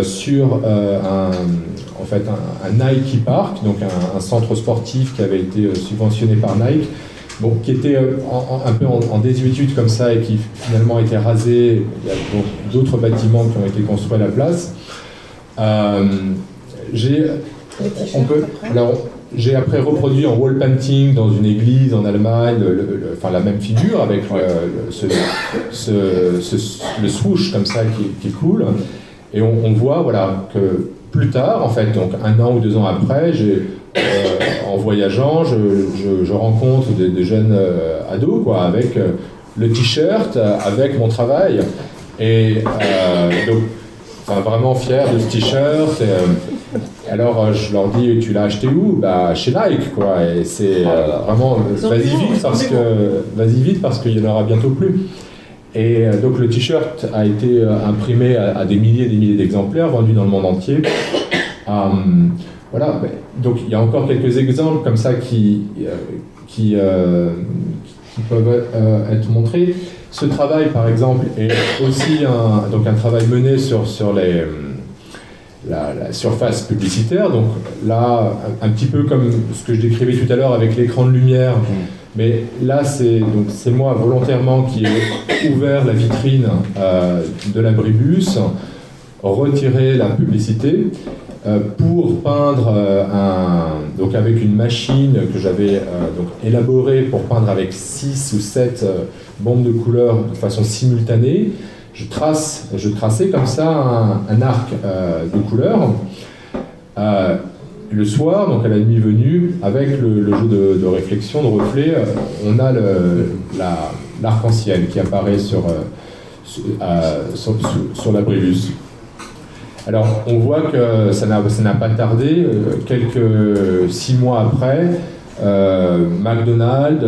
sur un Nike Park, donc un centre sportif qui avait été subventionné par Nike. Bon, qui était un peu en désuétude comme ça et qui finalement a été rasé. Il y a donc d'autres bâtiments qui ont été construits à la place. J'ai après reproduit en wall painting dans une église en Allemagne la même figure avec le swoosh comme ça qui coule. Et on voit que plus tard, en fait, donc 1 an ou 2 ans après, en voyageant, je rencontre des jeunes ados avec le t-shirt, avec mon travail. Et donc, vraiment fier de ce t-shirt. Alors, je leur dis, tu l'as acheté où ? Chez Nike, quoi. Et c'est vraiment, vas-y vite parce qu'il n'y en aura bientôt plus. Et donc, le t-shirt a été imprimé à des milliers et des milliers d'exemplaires, vendus dans le monde entier. Voilà, donc il y a encore quelques exemples comme ça qui peuvent être montrés. Ce travail, par exemple, est aussi un travail mené sur la surface publicitaire. Donc là, un petit peu comme ce que je décrivais tout à l'heure avec l'écran de lumière. Mais là, c'est moi volontairement qui ai ouvert la vitrine de l'abribus, retiré la publicité. Pour peindre donc avec une machine que j'avais élaborée pour peindre avec 6 ou 7 bombes de couleurs de façon simultanée, je traçais comme ça un arc de couleurs. Le soir, donc à la nuit venue, avec le jeu de réflexion, de reflet, on a l'arc-en-ciel qui apparaît sur l'abribus. Alors, on voit que ça n'a pas tardé. Quelques 6 mois après, McDonald's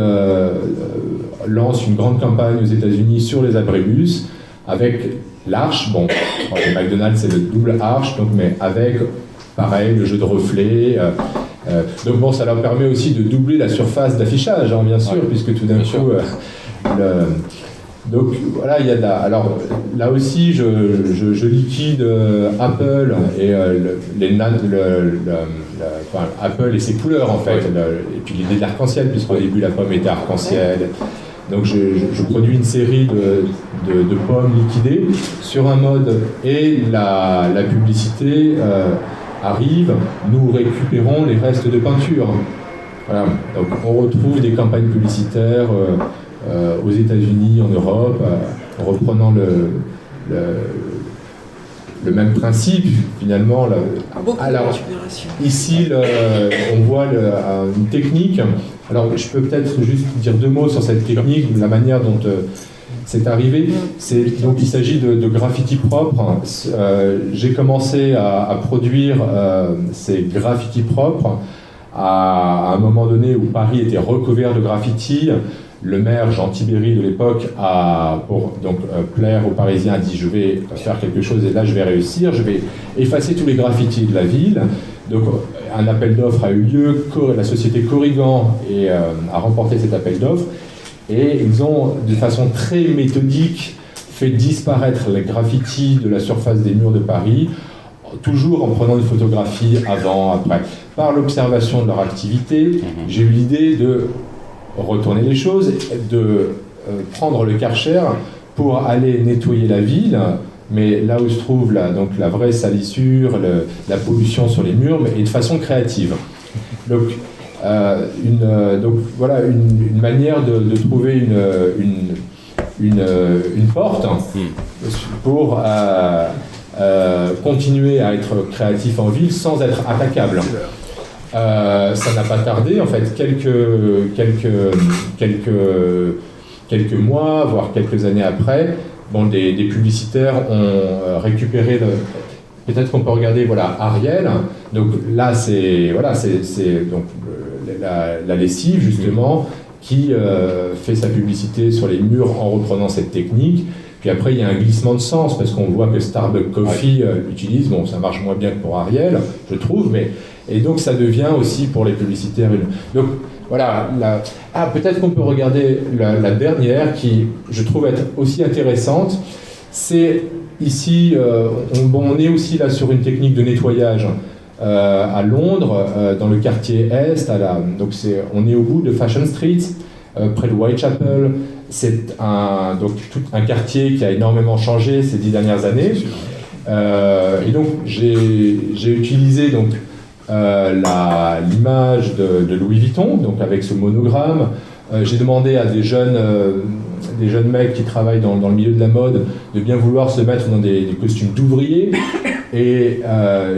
lance une grande campagne aux États-Unis sur les abribus avec l'arche. Bon, McDonald's c'est le double arche, donc, mais avec, pareil, le jeu de reflets. Donc bon, ça leur permet aussi de doubler la surface d'affichage, hein, bien sûr, puisque tout d'un coup, Donc voilà, il y a alors là aussi, je liquide Apple et Apple et ses couleurs en fait, et puis l'idée de l'arc-en-ciel, puisqu'au début la pomme était arc-en-ciel. Donc je produis une série de pommes liquidées sur un mode, et la publicité arrive, nous récupérons les restes de peinture. Voilà. Donc on retrouve des campagnes publicitaires aux États-Unis, en Europe, reprenant le même principe finalement. Alors, ici, on voit une technique. Alors, je peux peut-être juste dire 2 mots sur cette technique, la manière dont c'est arrivé. Donc, il s'agit de graffiti propre. J'ai commencé à produire ces graffitis propres à un moment donné où Paris était recouvert de graffitis. Le maire Jean Tibéry de l'époque, pour plaire aux Parisiens, a dit: je vais faire quelque chose et là je vais réussir, je vais effacer tous les graffitis de la ville. Donc un appel d'offres a eu lieu, la société Corrigan a remporté cet appel d'offres, et ils ont de façon très méthodique fait disparaître les graffitis de la surface des murs de Paris, toujours en prenant une photographie avant, après. Par l'observation de leur activité, j'ai eu l'idée de retourner les choses, de prendre le Karcher pour aller nettoyer la ville, mais là où se trouve la vraie salissure, la pollution sur les murs, et de façon créative. Donc, voilà une manière de trouver une porte pour continuer à être créatif en ville sans être attaquable. Ça n'a pas tardé, en fait, quelques mois, voire quelques années après, des publicitaires ont récupéré, peut-être qu'on peut regarder, voilà, Ariel. Donc là, c'est donc la lessive, justement, qui fait sa publicité sur les murs en reprenant cette technique. Puis après, il y a un glissement de sens, parce qu'on voit que Starbucks Coffee l'utilise. Bon, ça marche moins bien que pour Ariel, je trouve, et donc ça devient aussi pour les publicitaires donc voilà, peut-être qu'on peut regarder la dernière, qui je trouve être aussi intéressante. C'est ici, on est aussi là sur une technique de nettoyage à Londres, dans le quartier Est. Donc on est au bout de Fashion Street, près de Whitechapel. C'est tout un quartier qui a énormément changé ces 10 dernières années. Et donc j'ai utilisé l'image de Louis Vuitton, donc avec ce monogramme. J'ai demandé à des jeunes mecs qui travaillent dans le milieu de la mode de bien vouloir se mettre dans des costumes d'ouvriers, et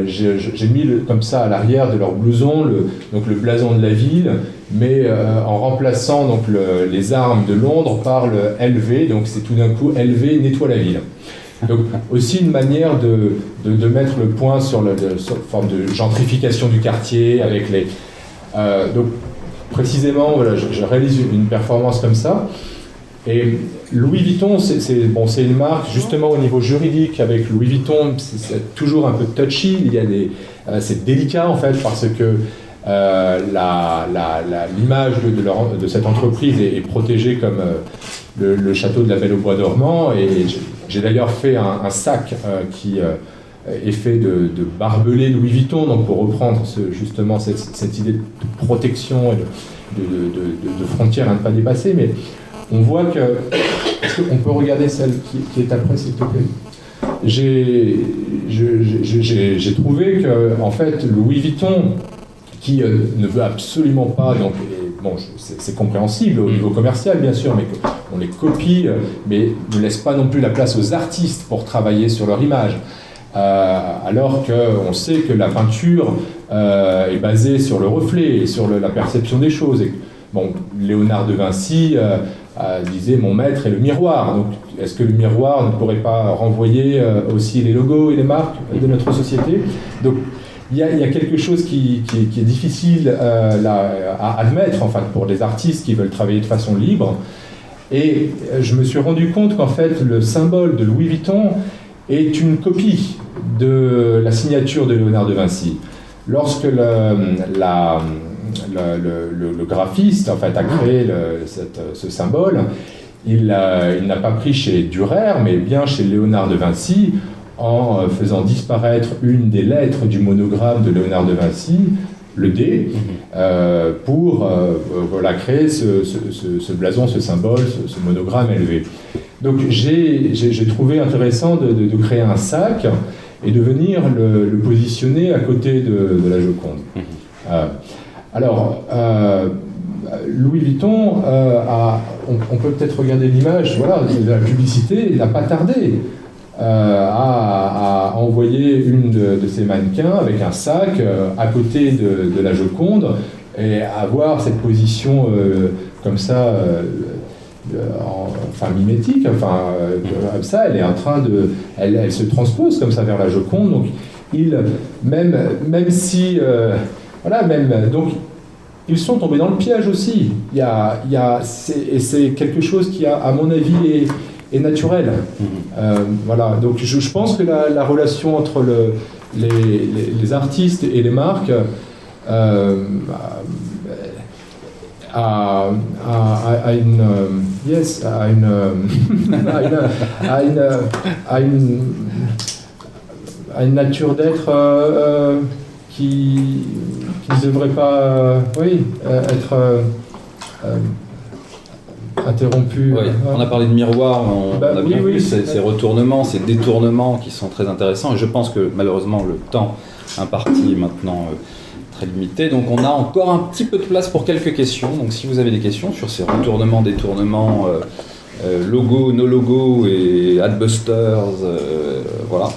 j'ai mis comme ça à l'arrière de leur blouson le blason de la ville, mais en remplaçant les armes de Londres par le LV, donc c'est tout d'un coup LV nettoie la ville. Donc aussi une manière de mettre le point sur une forme de gentrification du quartier avec donc précisément, voilà, je réalise une performance comme ça. Et Louis Vuitton, c'est une marque, justement au niveau juridique, avec Louis Vuitton, c'est toujours un peu touchy. C'est délicat en fait, parce que l'image de cette entreprise est protégée comme le château de la Belle au Bois dormant. Et j'ai d'ailleurs fait un sac qui est fait de barbelés Louis Vuitton, donc pour reprendre justement cette idée de protection et de frontières à ne pas dépasser. Mais on voit que... Est-ce qu'on peut regarder celle qui est après, s'il te plaît ? J'ai trouvé que, en fait, Louis Vuitton, qui ne veut absolument pas, donc c'est compréhensible au niveau commercial bien sûr, mais on les copie, mais ne laisse pas non plus la place aux artistes pour travailler sur leur image. Alors qu'on sait que la peinture est basée sur le reflet et sur la perception des choses. Et, Léonard de Vinci disait « mon maître est le miroir ». Donc, est-ce que le miroir ne pourrait pas renvoyer aussi les logos et les marques de notre société ? Donc, il y a quelque chose qui est difficile à admettre, enfin, pour les artistes qui veulent travailler de façon libre. Et je me suis rendu compte qu'en fait, le symbole de Louis Vuitton est une copie de la signature de Léonard de Vinci. Lorsque le graphiste en fait, a créé ce symbole, il n'a pas pris chez Dürer, mais bien chez Léonard de Vinci, en faisant disparaître une des lettres du monogramme de Léonard de Vinci, le D, pour créer ce blason, ce symbole, ce monogramme élevé. Donc j'ai trouvé intéressant de créer un sac et de venir le positionner à côté de la Joconde. Louis Vuitton, on peut peut-être regarder l'image, de la publicité, il n'a pas tardé à envoyer une de ses mannequins avec un sac à côté de la Joconde et avoir cette position comme ça, mimétique, comme ça, elle est en train elle se transpose comme ça vers la Joconde, donc même si, donc ils sont tombés dans le piège aussi. Et c'est quelque chose qui, à mon avis, est naturel. Donc je pense que la relation entre les artistes et les marques a une nature d'être qui ne devrait pas être interrompu. Oui, on a parlé de miroir, on a bien vu ces retournements, ces détournements qui sont très intéressants, et je pense que malheureusement le temps imparti est maintenant très limité, donc on a encore un petit peu de place pour quelques questions. Donc si vous avez des questions sur ces retournements, détournements, logos, no logos et adbusters, voilà.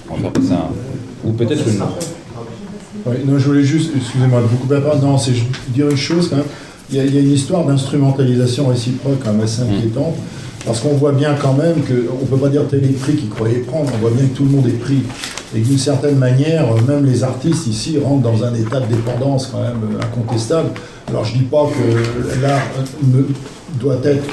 On va faire passer ou peut-être une... Oui, non, je voulais juste, excusez-moi de vous couper la parole, non, c'est dire une chose quand même. Il y a une histoire d'instrumentalisation réciproque quand même assez inquiétante, parce qu'on voit bien quand même qu'on ne peut pas dire tel est le prix qu'ils croyaient prendre, on voit bien que tout le monde est pris. Et d'une certaine manière, même les artistes ici rentrent dans un état de dépendance quand même incontestable. Alors je ne dis pas que l'art doit être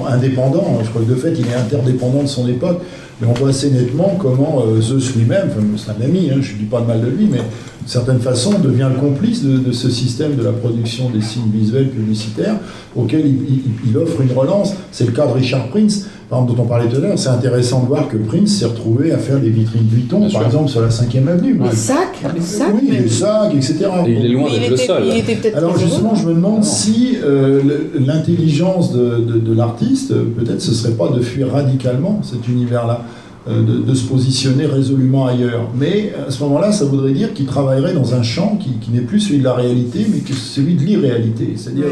indépendant, je crois que de fait il est interdépendant de son époque, mais on voit assez nettement comment Zeus lui-même, c'est un ami, je ne dis pas de mal de lui, mais d'une certaine façon devient le complice de ce système de la production des signes visuels publicitaires auquel il offre une relance. C'est le cas de Richard Prince, par exemple, dont on parlait tout à l'heure. C'est intéressant de voir que Prince s'est retrouvé à faire des vitrines Vuitton, par exemple, sur la 5e avenue. Les sacs, oui, les sacs, etc. Et il est loin d'être le seul. Alors justement, je me demande si l'intelligence de l'artiste, peut-être ce serait pas de fuir radicalement cet univers-là, de se positionner résolument ailleurs. Mais à ce moment-là, ça voudrait dire qu'il travaillerait dans un champ qui n'est plus celui de la réalité, mais que celui de l'irréalité. C'est-à-dire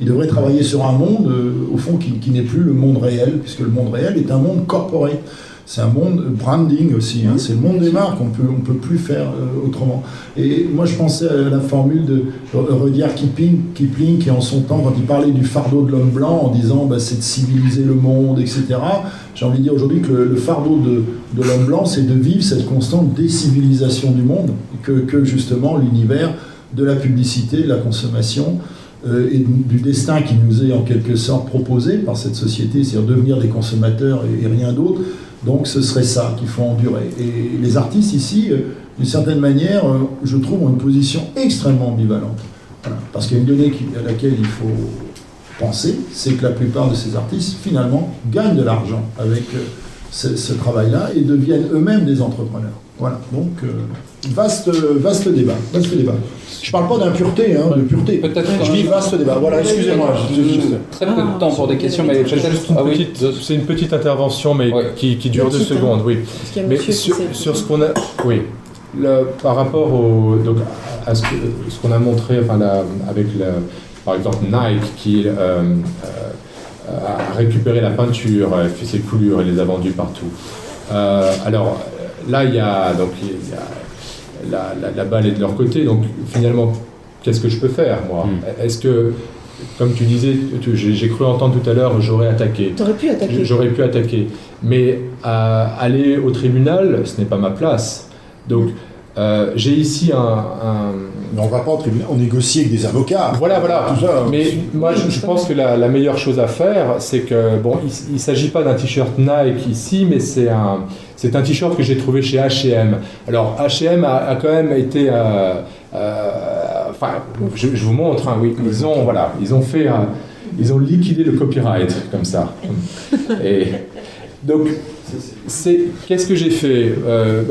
il devrait travailler sur un monde, au fond, qui n'est plus le monde réel, puisque le monde réel est un monde corporate. C'est un monde branding aussi, c'est le monde des marques, on peut plus faire autrement. Et moi je pensais à la formule de Rudyard Kipling qui en son temps, quand il parlait du fardeau de l'homme blanc en disant c'est de civiliser le monde, etc. J'ai envie de dire aujourd'hui que le fardeau de l'homme blanc, c'est de vivre cette constante décivilisation du monde, que justement l'univers de la publicité, de la consommation, et du destin qui nous est en quelque sorte proposé par cette société, c'est-à-dire devenir des consommateurs et rien d'autre. Donc ce serait ça qu'il faut endurer. Et les artistes ici, d'une certaine manière, je trouve, ont une position extrêmement ambivalente. Voilà. Parce qu'il y a une donnée à laquelle il faut penser, c'est que la plupart de ces artistes, finalement, gagnent de l'argent avec ce travail-là et deviennent eux-mêmes des entrepreneurs. Voilà, donc vaste débat. Je ne parle pas d'impureté, de pureté. Peut-être je dis vaste débat. Voilà, excusez-moi. Très peu de temps pour des questions, mais c'est une petite intervention, mais qui dure 2 secondes, oui. Mais sur ce qu'on a, par rapport à ce qu'on a montré, avec par exemple Nike qui a récupéré la peinture, a fait ses coulures et les a vendues partout. Alors là, il y a la balle est de leur côté, donc finalement, qu'est-ce que je peux faire, moi ? Est-ce que, comme tu disais, j'ai cru entendre tout à l'heure, j'aurais attaqué. T'aurais pu attaquer. J'aurais pu attaquer. Mais aller au tribunal, ce n'est pas ma place. Donc, j'ai ici Mais on ne va pas au tribunal, on négocie avec des avocats. Voilà. Tout ça, mais moi, je pense que la meilleure chose à faire, c'est que, il ne s'agit pas d'un t-shirt Nike ici, mais c'est un t-shirt que j'ai trouvé chez H&M. Alors, H&M a quand même été... je vous montre, ils ont fait Ils ont liquidé le copyright, comme ça. Et donc, qu'est-ce que j'ai fait?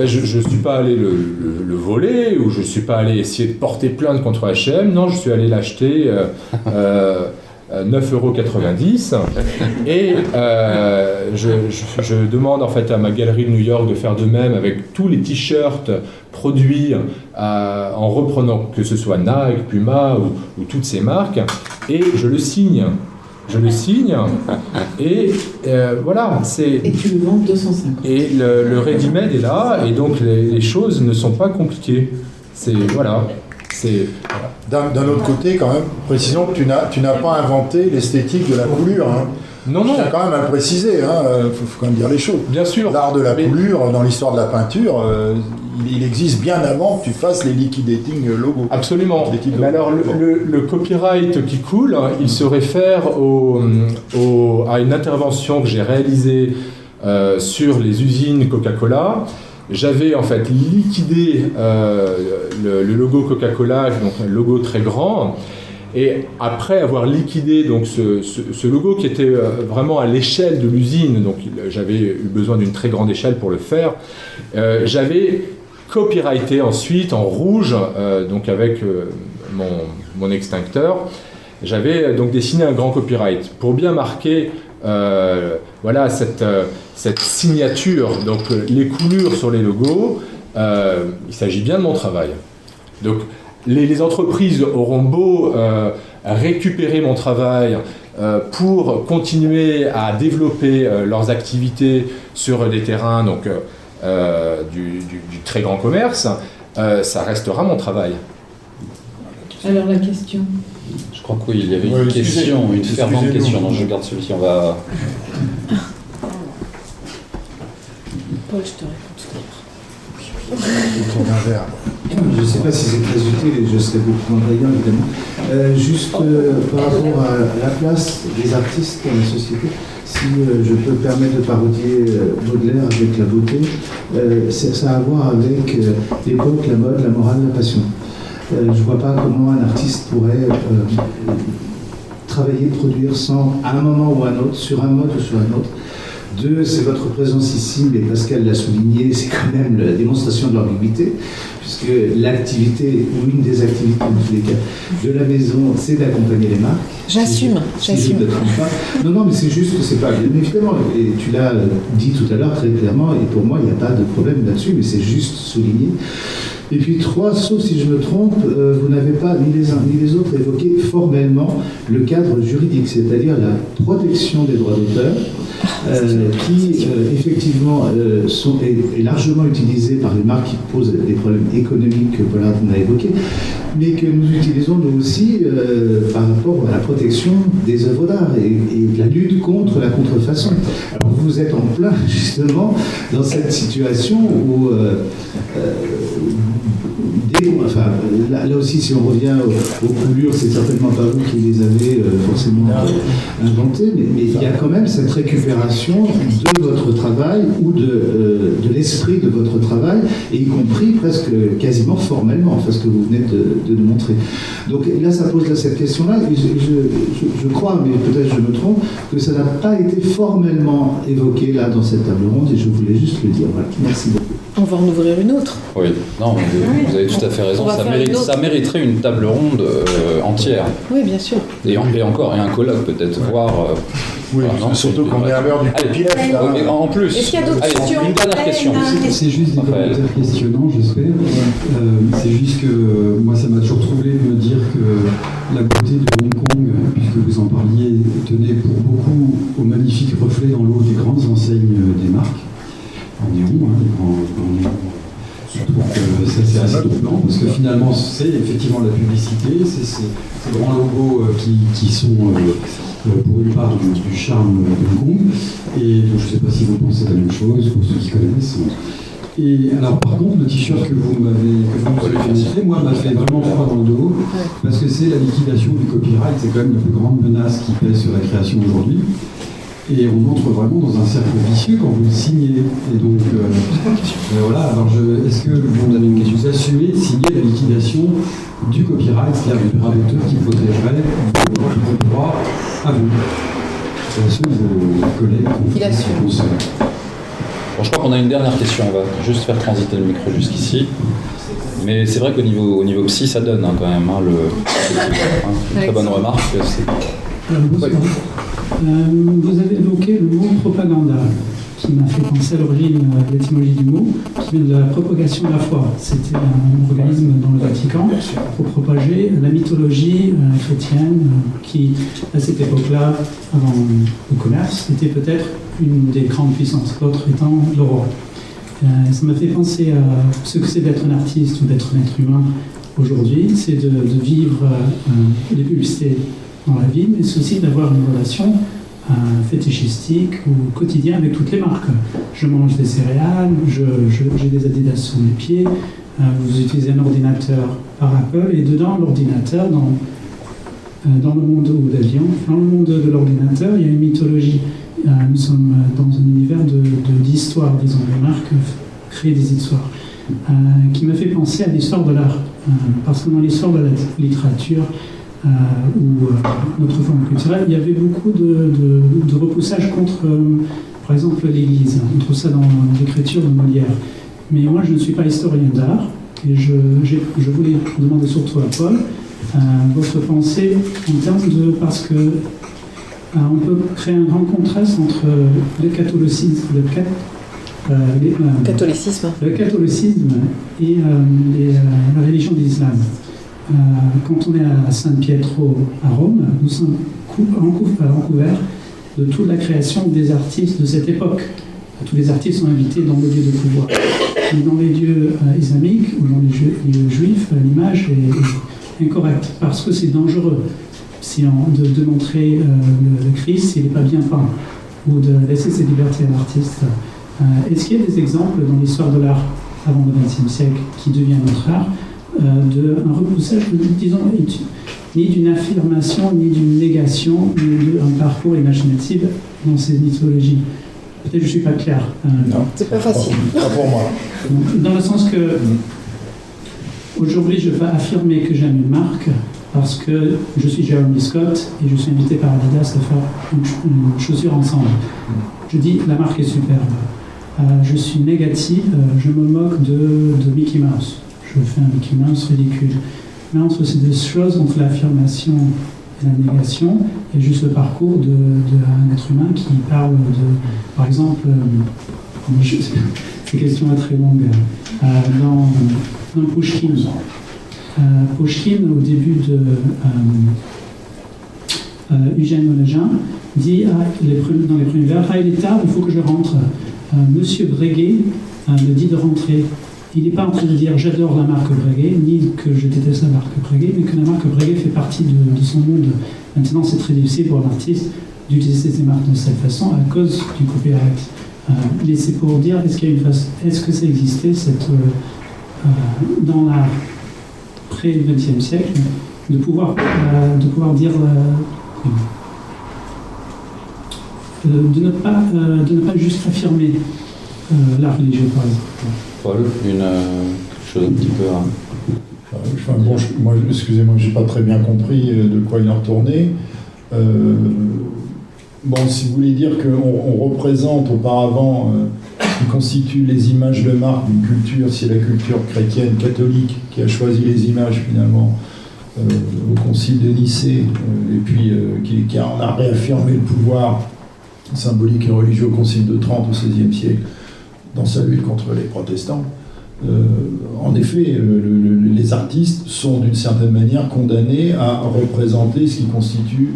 Je ne suis pas allé le voler, ou je ne suis pas allé essayer de porter plainte contre H&M. Non, je suis allé l'acheter 9,90 €. Et je demande en fait à ma galerie de New York de faire de même avec tous les t-shirts produits en reprenant que ce soit Nike, Puma ou toutes ces marques, et je le signe. Et voilà. Et tu le vends 250. Et le ready-made est là, et donc les choses ne sont pas compliquées. Voilà. D'un autre côté, quand même, précisons que tu n'as pas inventé l'esthétique de la coulure. Hein. Non. Tu as quand même à le préciser, faut quand même dire les choses. Bien sûr. L'art de la coulure, dans l'histoire de la peinture, il existe bien avant que tu fasses les liquidating logos. Absolument. Mais alors, le copyright qui coule, il se réfère à une intervention que j'ai réalisée sur les usines Coca-Cola. J'avais en fait liquidé le logo Coca-Cola, donc un logo très grand. Et après avoir liquidé donc ce logo qui était vraiment à l'échelle de l'usine, donc j'avais eu besoin d'une très grande échelle pour le faire, j'avais copyrighté ensuite en rouge, donc avec mon extincteur, j'avais donc dessiné un grand copyright pour bien marquer voilà cette signature, donc les coulures sur les logos, il s'agit bien de mon travail. Donc les entreprises auront beau récupérer mon travail pour continuer à développer leurs activités sur des terrains donc, du très grand commerce, ça restera mon travail. Alors la question. Je crois que oui, il y avait une question, une fervente question. Non, je garde celui-ci, on va... Paul, je te réponds tout à l'heure. Je ne sais pas si c'est très utile et je serai beaucoup moins brillant évidemment. Juste par rapport à la place des artistes dans la société, si je peux me permettre de parodier Baudelaire avec la beauté, ça a à voir avec l'époque, la mode, la morale, la passion. Je ne vois pas comment un artiste pourrait travailler, produire sans, à un moment ou à un autre, sur un mode ou sur un autre. Deux, c'est votre présence ici, mais Pascal l'a souligné, c'est quand même la démonstration de l'ambiguïté, puisque l'activité, ou une des activités en tous les cas, de la maison, c'est d'accompagner les marques. J'assume. Non, mais c'est juste que c'est pas bien évidemment, et tu l'as dit tout à l'heure très clairement, et pour moi, il n'y a pas de problème là-dessus, mais c'est juste souligné. Et puis 3, sauf si je me trompe, vous n'avez pas, ni les uns ni les autres, évoqué formellement le cadre juridique, c'est-à-dire la protection des droits d'auteur, qui effectivement est largement utilisée par les marques qui posent des problèmes économiques que Paulin a évoqués, mais que nous utilisons nous aussi par rapport à la protection des œuvres d'art et la lutte contre la contrefaçon. Alors vous êtes en plein justement dans cette situation où là aussi, si on revient aux coulures, c'est certainement pas vous qui les avez forcément inventées, mais il y a quand même cette récupération de votre travail ou de l'esprit de votre travail, et y compris presque quasiment formellement, parce que vous venez de nous montrer. Donc là, ça pose cette question-là, et je crois, mais peut-être je me trompe, que ça n'a pas été formellement évoqué là dans cette table ronde, et je voulais juste le dire. Voilà. Merci beaucoup. On va en ouvrir une autre. Oui, non, vous avez tout à fait raison. Ça mériterait une table ronde entière. Oui, bien sûr. Et encore, et un colloque peut-être, voire... oui, surtout qu'on est à l'heure du copyleft. En plus, est-ce qu'il y a d'autres questions? Une dernière question. C'est juste des commentaires questionnants, j'espère. C'est juste que moi, ça m'a toujours troublé de me dire que la beauté de Hong Kong, puisque vous en parliez, tenait pour beaucoup au magnifique reflet dans l'eau des grandes enseignes des marques. En néon, je trouve que ça c'est assez troublant parce que finalement c'est effectivement la publicité, c'est ces grands logos qui sont pour une part du charme de Hong Kong, et donc je ne sais pas si vous pensez la même chose pour ceux qui connaissent. Et alors par contre le t-shirt que vous nous avez montré, moi m'a fait vraiment froid dans le dos parce que c'est la liquidation du copyright, c'est quand même la plus grande menace qui pèse sur la création aujourd'hui. Et on entre vraiment dans un cercle vicieux quand vous le signez. Et donc, voilà. Alors, est-ce que vous vous assumez de signer la liquidation du copyright, c'est-à-dire du droit d'auteur qui protégerait vos droits à vous. C'est ceux de vos collègues. Il assume. Bon, je crois qu'on a une dernière question, on va juste faire transiter le micro jusqu'ici. Mais c'est vrai qu'au niveau psy, ça donne quand même une très bonne remarque. Bonsoir. Vous avez évoqué le mot propaganda, qui m'a fait penser à l'origine de l'étymologie du mot, qui vient de la propagation de la foi. C'était un organisme dans le Vatican pour propager la mythologie chrétienne qui, à cette époque-là, avant le commerce, était peut-être une des grandes puissances, l'autre étant le roi. Ça m'a fait penser à ce que c'est d'être un artiste ou d'être un être humain aujourd'hui, c'est de vivre des publicités dans la vie, mais c'est aussi d'avoir une relation fétichistique ou quotidien avec toutes les marques. Je mange des céréales, j'ai des Adidas sous mes pieds, vous utilisez un ordinateur par Apple, et dedans l'ordinateur, dans le monde dans le monde de l'ordinateur, il y a une mythologie. Nous sommes dans un univers d'histoire, disons, les marques créent des histoires, qui m'a fait penser à l'histoire de l'art, parce que dans l'histoire de la littérature, ou notre forme culturelle, il y avait beaucoup de repoussage contre, par exemple, l'Église. On trouve ça dans l'écriture de Molière. Mais moi, je ne suis pas historien d'art, et je voulais demander surtout à Paul votre pensée en termes de... Parce que on peut créer un grand contraste entre le catholicisme et la religion de l'islam. Quand on est à San Pietro à Rome, nous sommes recouverts de toute la création des artistes de cette époque. Tous les artistes sont invités dans le lieu de pouvoir. Et dans les lieux islamiques ou dans les lieux juifs, l'image est incorrecte parce que c'est dangereux de montrer le Christ s'il n'est pas bien peint ou de laisser ses libertés à l'artiste. Est-ce qu'il y a des exemples dans l'histoire de l'art avant le XXe siècle qui devient notre art d'un repoussage, disons, ni d'une affirmation, ni d'une négation, ni d'un parcours imaginatif dans ces mythologies? Peut-être que je ne suis pas clair. Non, c'est pas facile. Pas pour moi. Dans le sens que aujourd'hui, je ne vais pas affirmer que j'aime une marque parce que je suis Jeremy Scott et je suis invité par Adidas à faire une chaussure ensemble. Je dis la marque est superbe. Je suis négative, je me moque de Mickey Mouse. Je fais un Mickey Mouse ridicule. Mais entre ces deux choses, entre l'affirmation et la négation, il y a juste le parcours d'un être humain qui parle de, par exemple, ces questions est très longue, dans Pushkin. Pushkin, au début de Eugène Onegin, dit dans les premiers vers, il est tard, il faut que je rentre. Monsieur Breguet me dit de rentrer. Il n'est pas en train de dire j'adore la marque Breguet, ni que je déteste la marque Breguet, mais que la marque Breguet fait partie de son monde. Maintenant, c'est très difficile pour un artiste d'utiliser ces marques de cette façon à cause du copyright. Mais c'est pour dire, est-ce que ça existait dans l'art près du XXe siècle, de pouvoir dire de ne pas juste affirmer la religion, par exemple. Paul, une chose un petit peu... Moi, excusez-moi, je n'ai pas très bien compris de quoi il en retournait. Si vous voulez dire qu'on représente auparavant ce qui constitue les images de marque d'une culture, c'est la culture chrétienne catholique qui a choisi les images finalement au concile de Nicée, et puis qui en a réaffirmé le pouvoir symbolique et religieux au concile de Trente au XVIe siècle dans sa lutte contre les protestants. En effet, les artistes sont d'une certaine manière condamnés à représenter ce qui constitue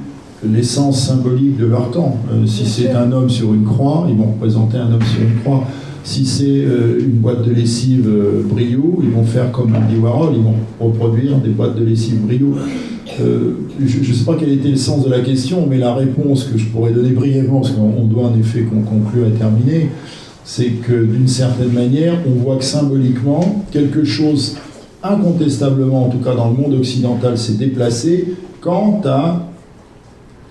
l'essence symbolique de leur temps. Si c'est un homme sur une croix, ils vont représenter un homme sur une croix. Si c'est une boîte de lessive Brio, ils vont faire comme Andy Warhol, ils vont reproduire des boîtes de lessive Brio. Je ne sais pas quel était le sens de la question, mais la réponse que je pourrais donner brièvement, parce qu'on doit en effet conclure et terminer, c'est que d'une certaine manière, on voit que symboliquement, quelque chose incontestablement, en tout cas dans le monde occidental, s'est déplacé quant à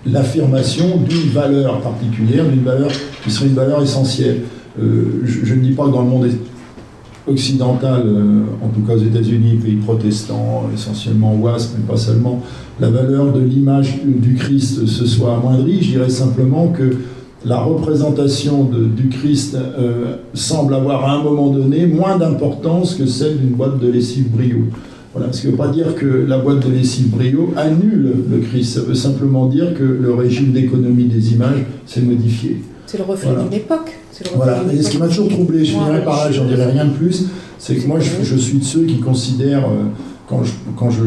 l'affirmation d'une valeur particulière, d'une valeur qui serait une valeur essentielle. Je ne dis pas que dans le monde occidentale, en tout cas aux États-Unis, pays protestants, essentiellement ouest, mais pas seulement, la valeur de l'image du Christ se soit amoindrie. Je dirais simplement que la représentation du Christ semble avoir à un moment donné moins d'importance que celle d'une boîte de lessive Brio. Voilà, ce qui ne veut pas dire que la boîte de lessive Brio annule le Christ, ça veut simplement dire que le régime d'économie des images s'est modifié. C'est le reflet d'une époque. Voilà, et ce qui m'a toujours troublé, je finirai par là, j'en dirai rien de plus, c'est que moi je suis de ceux qui considèrent, quand je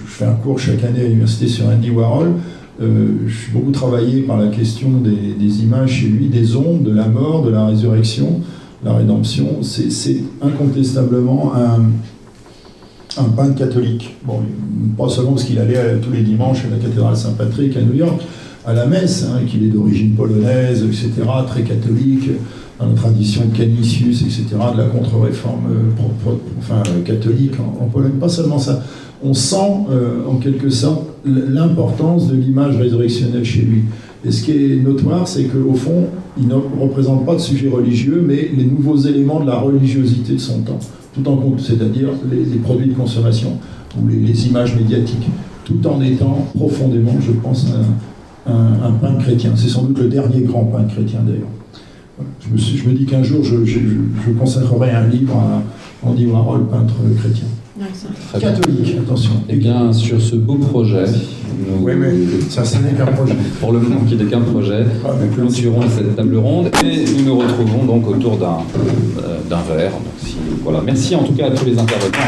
fais un cours chaque année à l'université sur Andy Warhol, je suis beaucoup travaillé par la question des images chez lui, des ombres, de la mort, de la résurrection, la rédemption. C'est incontestablement un peintre catholique. Bon, pas seulement parce qu'il allait tous les dimanches à la cathédrale Saint-Patrick à New York, à la messe, hein, qu'il est d'origine polonaise, etc., très catholique, dans la tradition de Canisius, etc., de la contre-réforme catholique en Pologne. Pas seulement ça. On sent, en quelque sorte, l'importance de l'image résurrectionnelle chez lui. Et ce qui est notoire, c'est qu'au fond, il ne représente pas de sujet religieux, mais les nouveaux éléments de la religiosité de son temps, tout en compte, c'est-à-dire les produits de consommation, ou les images médiatiques, tout en étant profondément, je pense, un peintre chrétien. C'est sans doute le dernier grand peintre chrétien, d'ailleurs. Voilà. Je me dis qu'un jour, je consacrerai un livre à Andy Warhol, peintre chrétien. Ouais, catholique, attention. Et bien, sur ce beau projet, oui, mais ça, ce n'est qu'un projet. Pour le moment, qui n'est qu'un projet, nous clôturons cette table ronde et nous nous retrouvons donc autour d'un verre. Donc, voilà. Merci en tout cas à tous les intervenants.